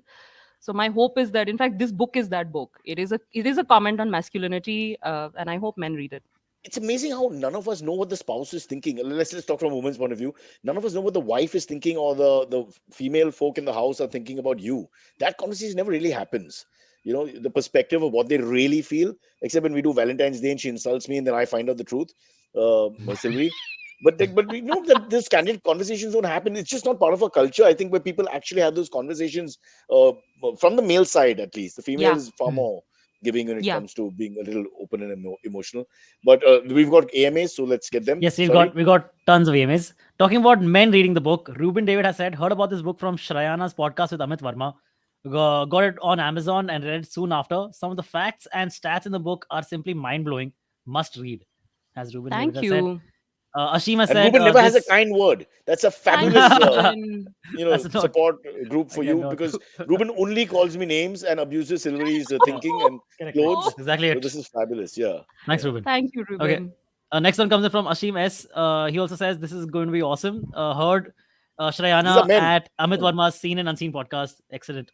So my hope is that, in fact, this book is that book. It is a comment on masculinity, and I hope men read it. It's amazing how none of us know what the spouse is thinking. Let's talk from a woman's point of view. None of us know what the wife is thinking or the female folk in the house are thinking about you. That conversation never really happens. The perspective of what they really feel, except when we do Valentine's Day and she insults me and then I find out the truth, Sylvie. But we know that these candid conversations don't happen. It's just not part of our culture. I think where people actually have those conversations from the male side, at least. The female Yeah, is far Hmm. more giving when it yeah. comes to being a little open and emotional. But we've got AMAs, so let's get them. Yes, we've Sorry. got we got tons of AMAs. Talking about men reading the book, Ruben David has said, heard about this book from Shrayana's podcast with Amit Verma. Got it on Amazon and read it soon after. Some of the facts and stats in the book are simply mind blowing. Must read, as Ruben David Thank has said. you. Ashim has And said Ruben never has a this. kind word. That's a Thank you, fabulous, Ruben. That's not. support group for Again, you not. because Ruben only calls me names and abuses Silvery's Yeah, thinking and correct, correct. Oh, clothes. That's exactly So it. this is fabulous. Yeah. Thanks, Yeah. Ruben. thank you, Okay. Ruben. Next one comes in from Ashim S. He also says this is going to be awesome. Heard These are Shrayana men. at Amit Hmm. Verma's Seen and Unseen podcast. Excellent.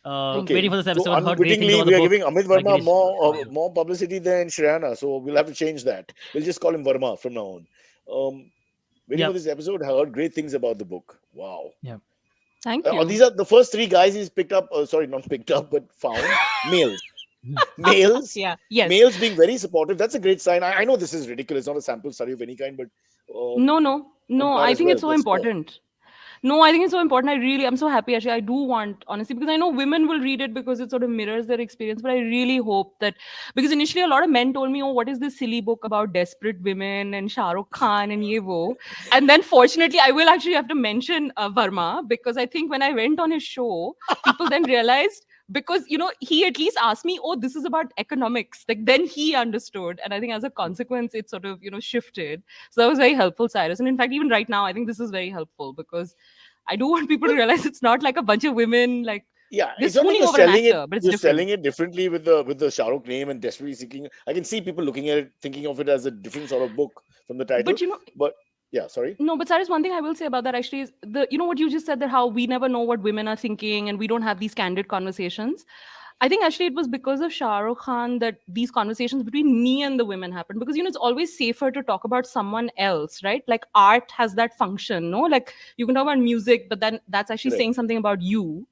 Thank Okay. Waiting you. for this So episode. Heard great things unwittingly, about the we are book giving Amit by Verma Girish. more publicity than Shreyana. So we'll have to change that. We'll just call him Verma from now on. Waiting Yeah, for this episode. I heard great things about the book. Wow. yeah. Thank you. These are the first three guys he's picked up. Sorry, not picked up, but found males. Hmm. Males, Yeah. Yes. males being very supportive. That's a great sign. I know this is ridiculous, not a sample study of any kind, but No, no, no. might I as think well. it's so Let's go. important. No, I think it's so important. I'm so happy actually. I do want, honestly, because I know women will read it because it sort of mirrors their experience. But I really hope that, because initially a lot of men told me, oh, what is this silly book about desperate women and Shah Rukh Khan and ye wo? And then fortunately, I will actually have to mention Verma because I think when I went on his show, people then realized because he at least asked me, oh, this is about economics, like then he understood, and I think as a consequence it sort of shifted. So that was very helpful, Cyrus. And in fact, even right now I think this is very helpful, because I do want people to realize it's not like a bunch of women like Yeah, they're it's not like swooning over an actor, but it's you're different. selling it differently with the Shah Rukh name and desperately seeking. I can see people looking at it, thinking of it as a different sort of book from the title. But But yeah, sorry. no, but Cyrus, one thing I will say about that actually is what you just said, that how we never know what women are thinking and we don't have these candid conversations. I think actually it was because of Shah Rukh Khan that these conversations between me and the women happened, because it's always safer to talk about someone else, right? Like art has that function, no? Like you can talk about music, but then that's actually Correct. saying something about you.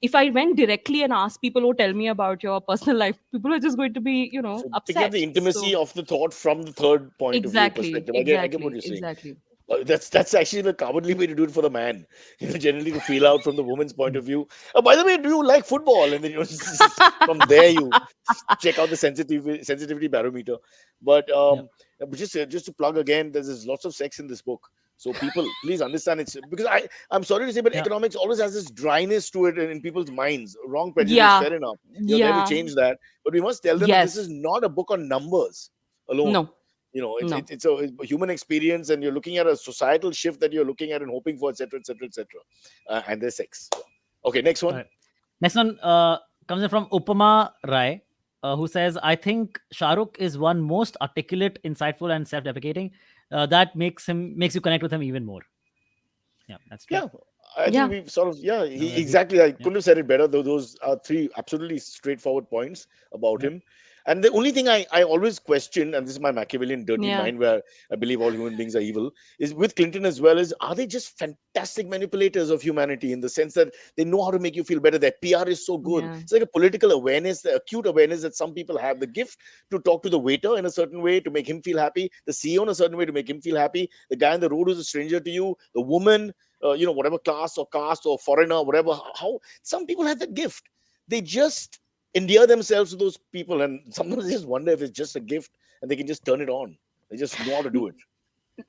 If I went directly and asked people, oh, tell me about your personal life, people are just going to be, So picking up the upset. intimacy So of the thought from the third point of view exactly, perspective. I get what exactly, you're saying. exactly. That's actually the cowardly way to do it for the man. Generally to feel out from the woman's point of view. By the way, do you like football? And then from there you check out the sensitivity barometer. But Yeah. just to plug again, there's lots of sex in this book. So people, please understand it's because I'm sorry to say, but Yeah. economics always has this dryness to it in people's minds. Wrong prejudice, Yeah, fair enough. You're there to yeah, change that, but we must tell them that this is yes, not a book on numbers alone. no, no. It's a human experience, and you're looking at a societal shift that you're looking at and hoping for, etc., etc., etc. And there's sex. Okay, next All one. right. Next one comes in from Upama Rai, who says, I think Shah Rukh is one most articulate, insightful, and self-deprecating. That makes you connect with him even more. Yeah, that's true. Yeah, I think Yeah, we've sort of, yeah, I would agree. exactly. I Yeah. couldn't have said it better. Though those are three absolutely straightforward points about Yep. him. And the only thing I always question, and this is my Machiavellian dirty yeah, mind where I believe all human beings are evil, is with Clinton as well, is are they just fantastic manipulators of humanity in the sense that they know how to make you feel better? Their PR is so good. yeah, It's like a political awareness, the acute awareness that some people have, the gift to talk to the waiter in a certain way to make him feel happy, the CEO in a certain way to make him feel happy, the guy on the road who's a stranger to you, the woman, whatever class or caste or foreigner, whatever. How some people have that gift. They just endear themselves to those people, and sometimes I just wonder if it's just a gift and they can just turn it on. They just know how to do it.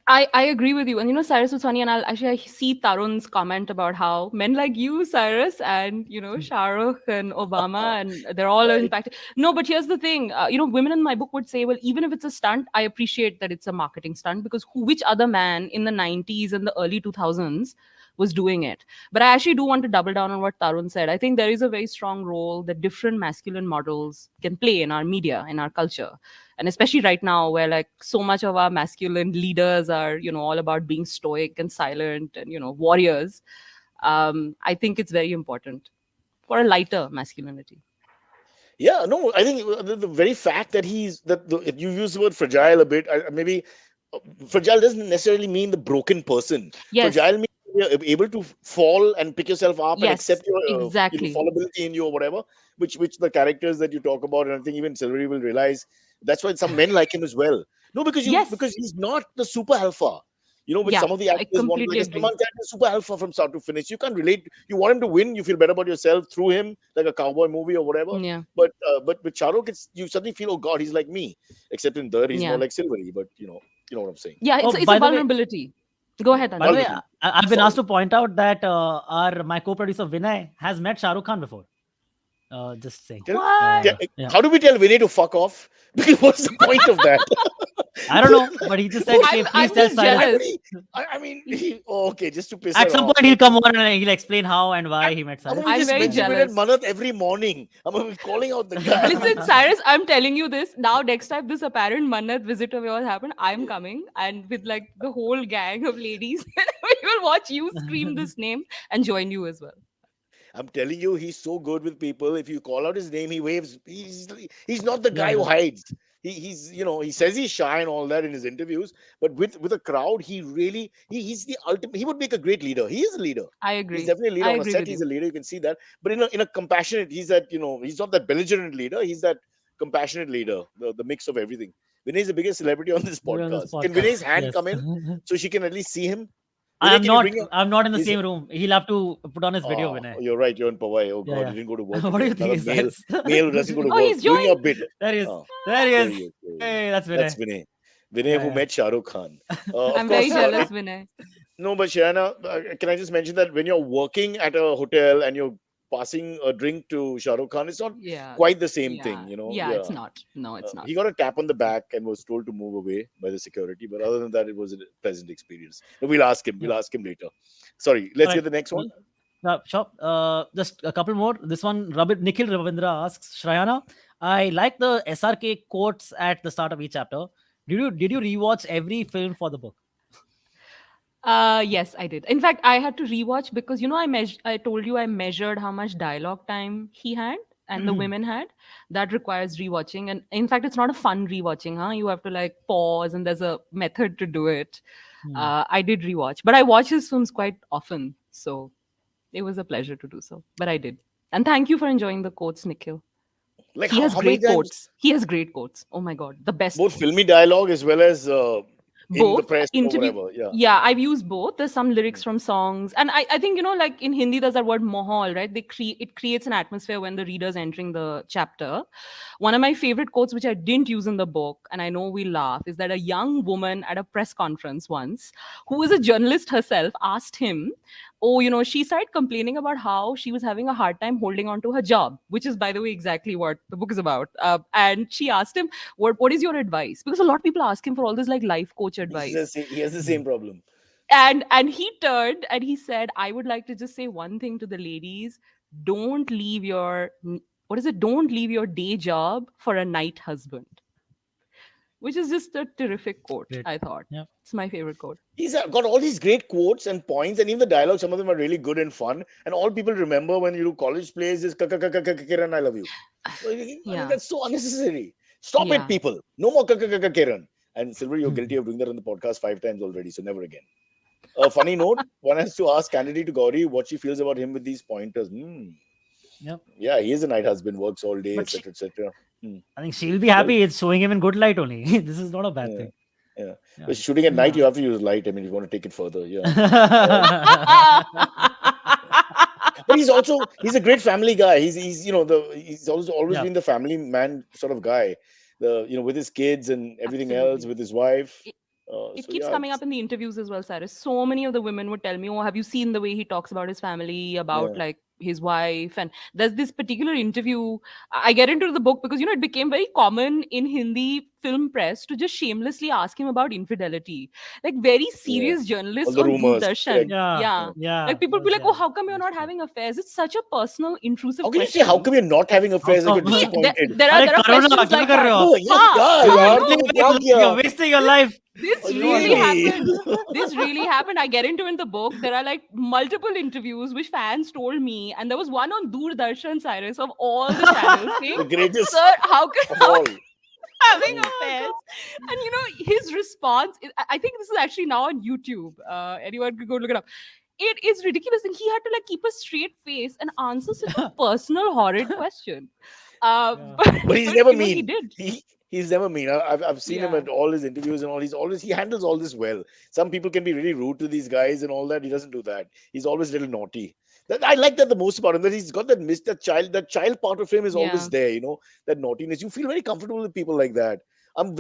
I agree with you. And Cyrus was funny, and I see Tarun's comment about how men like you, Cyrus, and Shah Rukh and Obama, and they're all Right. impacted. No, but here's the thing. Women in my book would say, well, even if it's a stunt, I appreciate that it's a marketing stunt, because which other man in the 90s and the early 2000s was doing it? But I actually do want to double down on what Tarun said. I think there is a very strong role that different masculine models can play in our media, in our culture, and especially right now where like so much of our masculine leaders are all about being stoic and silent and warriors. I think it's very important for a lighter masculinity. Yeah, no, I think the very fact that you use the word fragile a bit, maybe fragile doesn't necessarily mean the broken person. Yes, Fragile means you're able to fall and pick yourself up and yes, accept your exactly. fallibility in you or whatever, which the characters that you talk about, and I think even Silvery will realize that's why some men like him as well. No, Yes, because he's not the super alpha. Which yeah, some of the I actors want, completely like a agree. Salman Khan is super alpha from start to finish. You can't relate. You want him to win. You feel better about yourself through him, like a cowboy movie or whatever. Yeah, But with Shah Rukh, it's you suddenly feel, oh God, he's like me. Except in Dar, he's more yeah, like Silvery. But you know what I'm saying. yeah, Oh, it's a by the way, vulnerability. Go ahead, by the Anu. way, Vulnerability. I've been asked Sorry. to point out that my co-producer Vinay has met Shah Rukh Khan before. Just saying. Tell, What? Yeah. how do we tell Vinay to fuck off? Because what's the point of that? I don't know, but he just said, What- "Okay, please I'm tell just why Cyrus." would jealous. he? I mean, okay, just to piss At her some off. point, he'll come on and he'll explain how and why he met How about Cyrus. we I'm just very Yeah. mention Vinay jealous. Manat every morning? I'm gonna be calling out the guy. Listen, Cyrus, I'm telling you this. Now, next time this apparent Mannat visit of yours happen, I'm coming and with like the whole gang of ladies. We will watch you scream this name and join you as well. I'm telling you, he's so good with people. If you call out his name, he waves. He's not the Yeah, guy he who does. hides. He's he says he's shy and all that in his interviews, but with a crowd, he really he's the ultimate. He would make a great leader. He is a leader. I He's agree. definitely a leader I on a agree set. with He's you. a leader. You can see that. But in a compassionate, he's that he's not that belligerent leader. He's that compassionate leader. The mix of everything. Vinay is the biggest celebrity on this We're on this podcast. Can podcast. Vinay's hand Yes. come in so she can at least see him? Vinay, I'm can you not. bring your I'm not in the his same room. He'll have to put on his video, Oh, Vinay. you're right. You're in Powai. Oh Yeah, God, yeah. you didn't go to work What do today. you Another think, Cyrus? male who doesn't go to Oh, work, he's doing your joined. bit. There he is. Oh, There he there is. he is. There he is. Hey, that's That's Vinay. Vinay. Vinay who Yeah, met Shah Rukh Khan. Of I'm very course, jealous, Vinay. no, but Shrayana, can I just mention that when you're working at a hotel and you're passing a drink to Shah Rukh Khan. It's not Yeah. quite the same thing, Yeah. you know. Yeah, it's Yeah. not. No, it's not. He got a tap on the back and was told to move away by the security. But other than that, it was a pleasant experience. We'll ask him. Yeah. We'll ask him later. Sorry, All let's right. get the next one. Sure. Just a couple more. This one, Nikhil Ravindra asks, Shrayana, I like the SRK quotes at the start of each chapter. Did you rewatch every film for the book? Yes, I did. In fact, I had to rewatch because I told you I measured how much dialogue time he had and the women had. That requires rewatching, and in fact, it's not a fun rewatching. You have to like pause, and there's a method to do it. Hmm. I did rewatch, but I watch his films quite often, so it was a pleasure to do so. But I did, and thank you for enjoying the quotes, Nikhil. Like He has how many great times quotes. He has great quotes. Oh my god, the best both quotes. filmy dialogue as well as in the Both press or interview. whatever. Yeah. Yeah, I've used both. There's some Mm. lyrics from songs, and I think like in Hindi there's that word mohol, right? It creates an atmosphere when the reader's entering the chapter. One of my favorite quotes, which I didn't use in the book, and I know we laugh, is that a young woman at a press conference once, who is a journalist herself, asked him, oh, she started complaining about how she was having a hard time holding on to her job, which is, by the way, exactly what the book is about. And she asked him, what is your advice? Because a lot of people ask him for all this like life coach advice. He has the Hmm. same problem. And he turned and he said, I would like to just say one thing to the ladies: don't leave your what is it? Don't leave your day job for a night husband. Which is just a terrific quote, Great. I thought. Yeah. It's my favorite quote. He's got all these great quotes and points, and even the dialogue. Some of them are really good and fun. And all people remember when you do college plays is Kiran, I love you. I mean, Yeah. that's so unnecessary. Stop it, Yeah. people. No more Kiran. And Silver, you're guilty of doing that on the podcast 5 times already, so never again. A funny note: one has to ask Kennedy to Gauri what she feels about him with these pointers. Yep. Yeah, he is a night husband, works all day, But etc., etc. I think she'll be Well, happy. It's showing him in good light only. This is not a bad yeah, thing. yeah. Yeah. But shooting at night, Yeah. you have to use light. I mean, if you want to take it further, yeah. But he's a great family guy. He's always Yeah. been the family man sort of guy. With his kids and everything else, Absolutely. with his wife. It, it So keeps yeah, coming up in the interviews as well, Cyrus. So many of the women would tell me, oh, have you seen the way he talks about his family, about yeah, like his wife? And there's this particular interview. I get into the book because, it became very common in Hindi film press to just shamelessly ask him about infidelity. Like very yeah. serious All journalists the on rumors, Doordarshan. correct. Yeah. Yeah. Yeah. Yeah. Like people be like, oh, Yeah. how come you're That's not true. having affairs? It's such a personal, How intrusive can you say how question. come you're not having How affairs like you're come? See, there, disappointed? there are अरे there are Karuna questions क्या like कर that. रहे हो आप? Oh, yeah, Ha, yeah, You're yaar, ha, तुमने no. wasting क्या your, किया? you're wasting your life. This What do you want? really happened. Really? This really happened. I get into in the book. There are like multiple interviews which fans told me, and there was one on Doordarshan, Cyrus, of all the channels saying, The greatest "Sir, how can of how all. can having Mm. affairs?" And his response. I think this is actually now on YouTube. Anyone could go look it up. It is ridiculous, and he had to like keep a straight face and answer such a personal, horrid question. Yeah. But But he's but never he mean. did. He's never mean. I've seen him Yeah. at all his interviews and all. He handles all this well. Some people can be really rude to these guys and all that. He doesn't do that. He's always a little naughty. I like that the most about him, that he's got that child part of him is always Yeah. there. That naughtiness. You feel very comfortable with people like that. I don't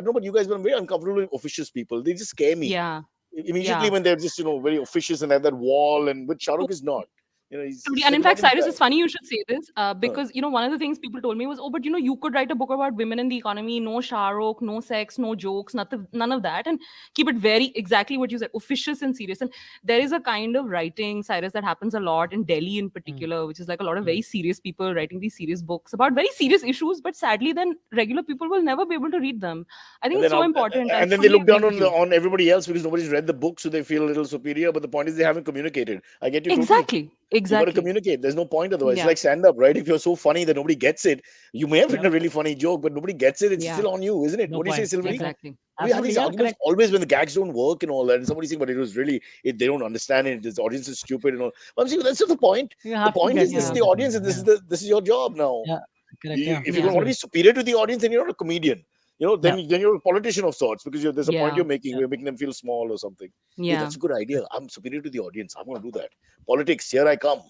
know about you guys, but I'm very uncomfortable with officious people. They just scare me Yeah. immediately Yeah. when they're just very officious and have that wall. And but Shah Rukh is not. He's And like in a fact, normal Cyrus, guy. it's funny you should say this Huh. because one of the things people told me was, oh, but you could write a book about women in the economy, no Shah Rukh, no sex, no jokes, nothing, none of that, and keep it very exactly what you said, officious and serious. And there is a kind of writing, Cyrus, that happens a lot in Delhi in Mm, particular, which is like a lot of mm. very serious people writing these serious books about very serious issues, but sadly, then regular people will never be able to read them. I think And it's then so out, important. I and then they fully look agree down with you. on everybody else because nobody's read the book, so they feel a little superior. But the point is they haven't communicated. I get you totally. Exactly. You got to Exactly. communicate. There's no point otherwise. It's Yeah. like stand up, right? If you're so funny that nobody gets it, you may have written Yeah. a really funny joke, but nobody gets it. It's Yeah. still on you, isn't it? No What do you say, point. Silvery? No. Exactly. We have Absolutely. these Yeah. arguments Correct. always when the gags don't work and all that, and somebody's saying, but it was really they don't understand it. This audience is stupid and all. But I'm saying that's not the point. You The have to point get is this is to Yeah. the the audience, point. and Yeah. this is your job now. Yeah. Correct. Yeah. If you don't Yeah. want to be Absolutely. superior to the audience, then you're not a comedian. Yeah. Then you're a politician of sorts because there's a point Yeah. you're making. Yeah. We're making them feel small or something. Hey, Yeah. that's a good idea. I'm superior to the audience. I'm going to do that. Politics, here I come.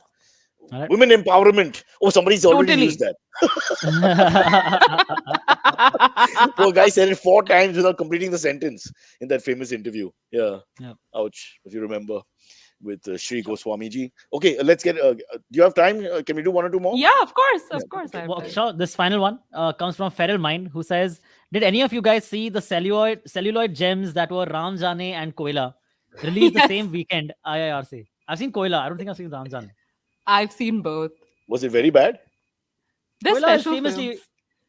All right. Women empowerment. Oh, somebody's already used Totally. that. Poor guy said it 4 times without completing the sentence in that famous interview. Yeah. Yeah. Ouch, if you remember. with Shri Goswamiji. Okay, let's get. Do you have time? Can we do one or two more? Yeah, of course, Yeah. of course, I Okay. have Well, time. sure. This final one comes from Feral Mind, who says, "Did any of you guys see the celluloid gems that were Ram Jane and Koila released the Yes, same weekend?" IIRC. I've seen Koila. I don't think I've seen Ram Jane. I've seen both. Was it very bad? They're Koila is special famously, films.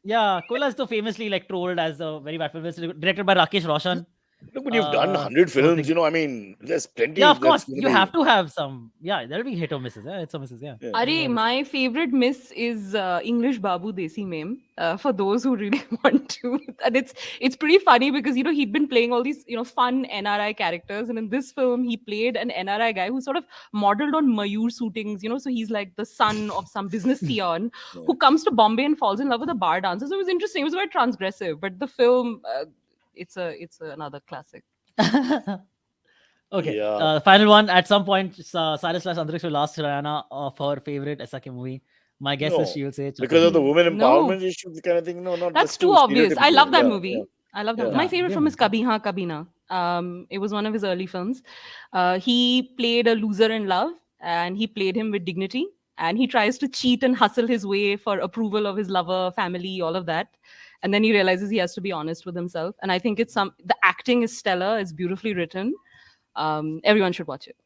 yeah, Koila is so famously like trolled as a very bad film. It's directed by Rakesh Roshan. Look, when you've done 100 So films, the, I mean, there's yeah, plenty of that's course, going to you be. have to have some. Yeah, there'll be hit or misses. Yeah, it's or misses. Yeah. Yeah. Are, What is- my favorite miss is English Babu Desi Meme. For those who really want to, and it's pretty funny because he'd been playing all these fun NRI characters, and in this film he played an NRI guy who sort of modeled on Mayur suitings. So he's like the son of some business scion Yeah. who comes to Bombay and falls in love with a bar dancer. So it was interesting. It was very transgressive, but the film, it's another classic. Okay. Yeah. Final one. At some point, Cyrus/Antrix will ask Shrayana of her favorite SRK movie. My guess is No, she will say because of the Chakra. women No, empowerment issue kind of thing. No, not that's that's too too obvious. I love stereotypical. that Yeah, movie. I love that. yeah. My Yeah, favorite yeah, film man. is Kabhi Ha Kabhi Na. It was one of his early films. He played a loser in love, and he played him with dignity. And he tries to cheat and hustle his way for approval of his lover, family, all of that. And then he realizes he has to be honest with himself. And I think the acting is stellar. It's beautifully written. Everyone should watch it.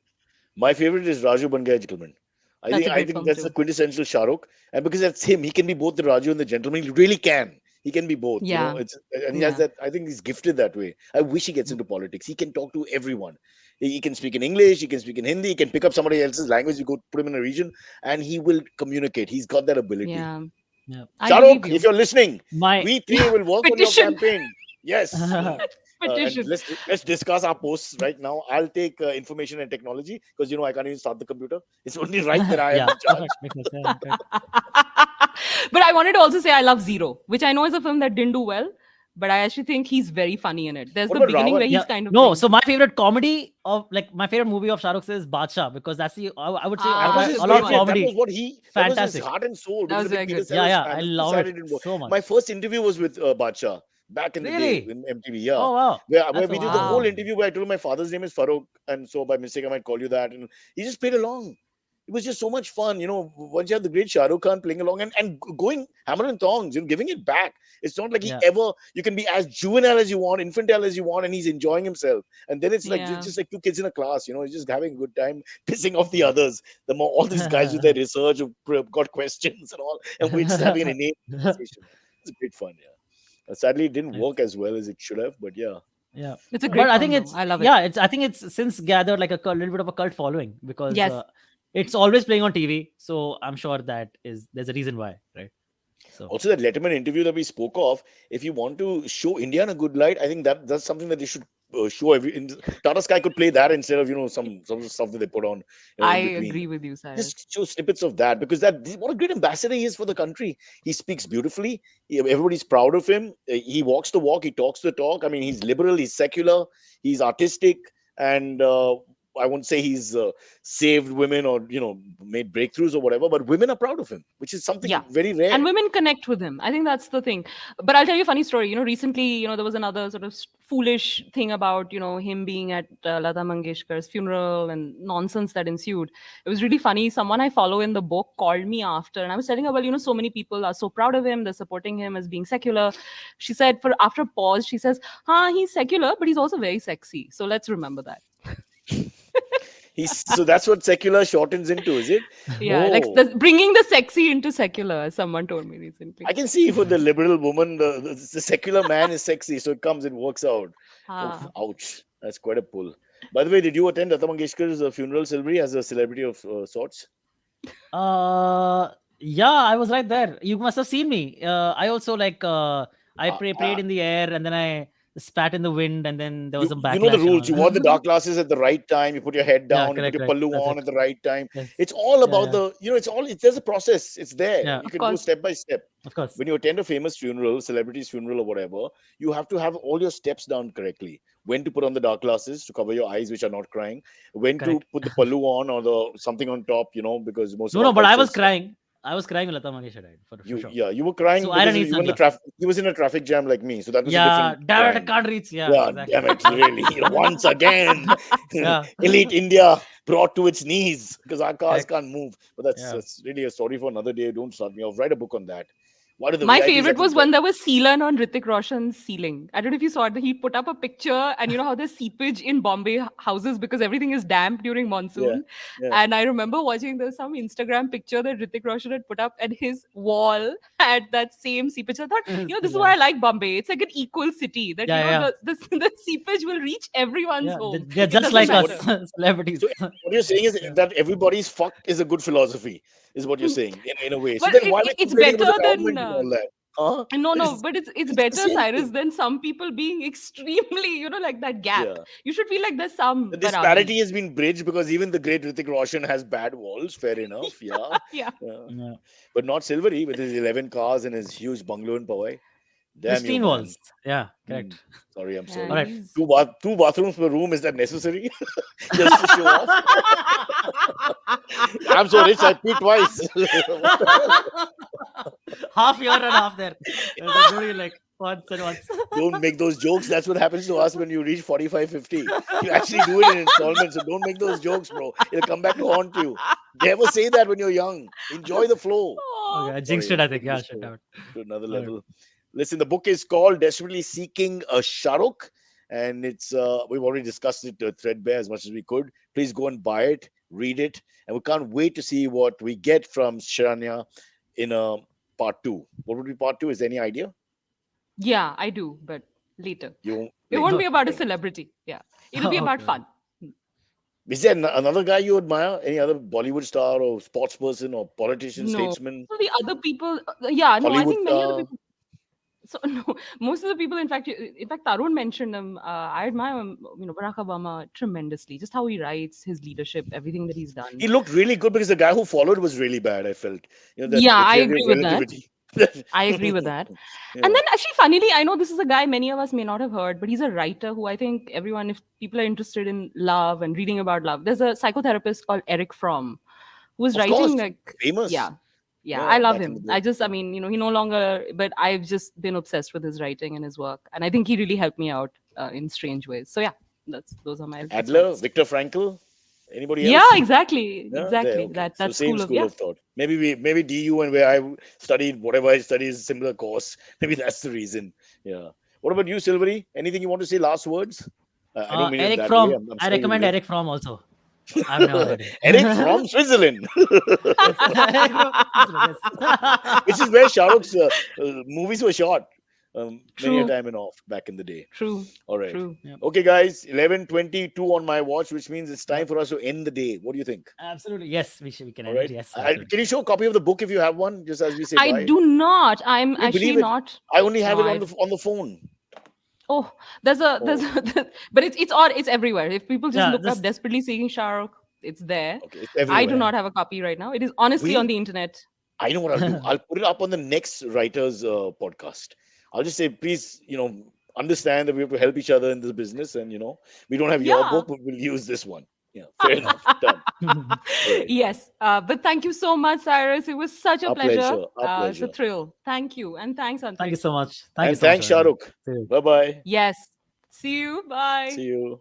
My favorite is Raju Ban Gaya Gentleman. I That's think a I great think film that's the too. quintessential Shah Rukh, and because that's him, he can be both the Raju and the gentleman. He really can. He can be both. Yeah, And he has yeah, that. I think he's gifted that way. I wish he gets into politics. He can talk to everyone. He can speak in English. He can speak in Hindi. He can pick up somebody else's language. You go put him in a region, and he will communicate. He's got that ability. yeah. Yeah. I Shah believe Rukh, if you. you're listening, My we three will work on your Petition, campaign. Yes. And petition. let's discuss our posts right now. I'll take information and technology because I can't even start the computer. It's only right that I am yeah, in charge. perfect. Makes sense. Yeah, correct. But I wanted to also say I love Zero, which I know is a film that didn't do well, but I actually think he's very funny in it. There's What the about beginning where Ravan? he's Yeah. kind of No, playing. so my favorite comedy of like my favorite movie of Shah Rukh's is Badshah because that's the I would say That Ah, was that's his a all out good greatness. one. That was comedy. what that was his Fantastic. heart and soul. That Because was the very big Peter good. Yeah, Sellers yeah. I family love side it it didn't work. so My much. first interview was with Bacha back in the day Really? in MTV. Yeah, Oh wow. where That's we did the whole Wow. interview where I told him my father's name is Farooq, and so by mistake I might call you that, and he just played along. It was just so much fun, once you have the great Shah Rukh Khan playing along and going hammer and tongs, giving it back. It's not like Yeah. you can be as juvenile as you want, infantile as you want, and he's enjoying himself. And then it's like Yeah. just like two kids in a class, he's just having a good time, pissing off the others. All these guys with their research who've got questions and all, and we're just having an innate conversation. It's great fun, yeah. Sadly, it didn't Nice. work as well as it should have, but yeah. Yeah. It's a But great I film think though. it's I love it. yeah, I think it's since gathered like a little bit of a cult following because Yes. it's always playing on TV. So I'm sure there's a reason why, right? So Also, that Letterman interview that we spoke of, if you want to show India in a good light, I think that's something that they should show. Tata Sky could play that instead of some of the stuff that they put on I in between. agree with you, Cyrus. Just show snippets of that because what a great ambassador he is for the country. He speaks beautifully. Everybody's proud of him. He walks the walk. He talks the talk. I mean, he's liberal. He's secular. He's artistic, and I won't say he's saved women or made breakthroughs or whatever, but women are proud of him, which is something Yeah. very rare. And women connect with him. I think that's the thing. But I'll tell you a funny story. Recently, there was another sort of foolish thing about, him being at Lata Mangeshkar's funeral and nonsense that ensued. It was really funny. Someone I follow in the book called me after, and I was telling her, well, so many people are so proud of him. They're supporting him as being secular. She said, after a pause, she says, he's secular, but he's also very sexy. So let's remember that. So that's what secular shortens into, is it? Yeah, like Oh. bringing the sexy into secular, as someone told me recently. I can see for the liberal woman, the secular man is sexy, so it comes and works out. Ah. Ouch, that's quite a pull. By the way, did you attend Lata Mangeshkar's funeral ceremony as a celebrity of sorts? yeah, I was right there. You must have seen me. I also like I prayed in the air and then I spat in the wind and then there was some backlash. You know the and rules. all. You wore the dark glasses at the right time. You put your head Yeah, down. You put correct, your correct. pallu That's on it. at the right time. Yes. It's all Yeah, about there's a process. It's there. Yeah. You Of can go course. step by step. Of course. When you attend a famous funeral, celebrity's funeral or whatever, you have to have all your steps down correctly. When to put on the dark glasses to cover your eyes, which are not crying. When Correct. to put the pallu on or the something on top, because most of No, our but I was cultures- crying. I was crying when Lata Mangeshkar died for sure. Yeah, you were crying So I because don't need you were in the sunglasses. traffic. He was in a traffic jam like me, so that was a Yeah, different. damn it, I crying. can't reach. Yeah, Yeah, exactly. damn it, really. Once again, Yeah. elite India brought to its knees because our cars Correct. can't move. But that's really a story for another day. Don't start me off. Write a book on that. What are the My VIPs favorite that will was get? when there was Sealan on Hrithik Roshan's ceiling. I don't know if you saw it. He put up a picture, and you know how there's seepage in Bombay houses because everything is damp during Yeah, monsoon. yeah. And I remember watching there's some Instagram picture that Hrithik Roshan had put up, and his wall had that same seepage. I thought, this is why I like Bombay. It's like an equal city that Yeah, yeah. the seepage will reach everyone's Yeah, home. they're It just doesn't like us, matter. celebrities. So what you're saying is that everybody's fucked is a good philosophy, is what you're saying in a way. So But then why are we it's complaining about better the than government and all that? Huh? no, It no, is, but it's it's the better, same Cyrus, thing. than some people being extremely, like that gap. Yeah. You should feel like there's The some disparity barabari. has been bridged because even the great Hrithik Roshan has bad walls. Fair enough. Yeah. Yeah. Yeah. Yeah. But not Silvery with his 11 cars and his huge bungalow in Powai. Damn you, Pristine man. walls. Yeah, Hmm. correct. Sorry, I'm Yeah, All sorry. right. he's Two bathrooms per room, is that necessary? Just to show off? I'm so rich, I pee twice. Half here and half there. That's really like once and once. Don't make those jokes. That's what happens to us when you reach 45, 50. You actually do it in installments. So don't make those jokes, bro. It'll come back to haunt you. Never say that when you're young. Enjoy the flow. Okay, oh, I jinxed Sorry, it, I'm I think. taking Yeah, this shit, damn it. to another All right. level. Listen, the book is called Desperately Seeking a Shah Rukh, and it's we've already discussed it threadbare as much as we could. Please go and buy it, read it, and we can't wait to see what we get from Shrayana in part two. What would be part two? Is there any idea? yeah, I do, but later. You won't It won't later. be about a Fair enough. celebrity. Yeah, it'll be about Okay. fun. Is there another guy you admire? Any other Bollywood star or sports person or politician, No, statesman, so the other people, yeah, no, I Hollywood think many other star? people. So no, most of the people, in fact, Tarun mentioned him. I admire him, Barack Obama tremendously. Just how he writes, his leadership, everything that he's done. He looked really good because the guy who followed was really bad. I felt, that Yeah, I theory of agree with that. relativity. I agree with that. And Yeah. then actually, funnily, I know this is a guy many of us may not have heard, but he's a writer who I think everyone, if people are interested in love and reading about love, there's a psychotherapist called Eric Fromm who was Of course, writing like, famous. yeah, yeah, I Yeah, love back in the him. I day. just, I Yeah. mean, he no longer, but I've just been obsessed with his writing and his work. And I think he really helped me out in strange ways. So yeah, those are my Adler, thoughts. Viktor Frankl, anybody Yeah, else? exactly. Yeah, there. Exactly. Okay, so That same school of, school yeah. of thought. Maybe DU and where I studied, whatever I studied is a similar course. Maybe that's the reason. Yeah. What about you, Silvery? Anything you want to say? Last words? I don't mean it Eric that way. from, I'm I saying recommend it. Eric from also. I've never heard him. Eric from Switzerland, Yes. Eric from Switzerland, which is yes. where Shah Rukh's movies were shot many a True, time and off back in the day. true, All right. true. Yep. Okay, guys, 11:22 on my watch, which means it's time Yep. for us to end the day. What do you think? Absolutely. Yes, we can All end it. right. Yes, absolutely. Can you show a copy of the book if you have one, just as we say I bye? do not. I'm Can you actually believe it? not. I only have No, it on I the phone. Oh, there's Oh, a but it's everywhere. If people just Yeah, look up just desperately seeking Shah Rukh, it's there. okay, it's I do everywhere. not have a copy right now. It is honestly on We, the internet. I know what I'll do. I'll put it up on the next writers podcast. I'll just say, please, understand that we have to help each other in this business, and we don't have your Yeah. book, but we'll use this one. Yeah, fair enough. Done. All right. Yes. But thank you so much, Cyrus. It was such a Our pleasure. pleasure. Our It's a pleasure. thrill. Thank you. And thanks, thank you Antrik. so much. Thank you And so much, thanks, Shah Sharanya. Rukh. Bye bye. Yes. See you. Bye. See you.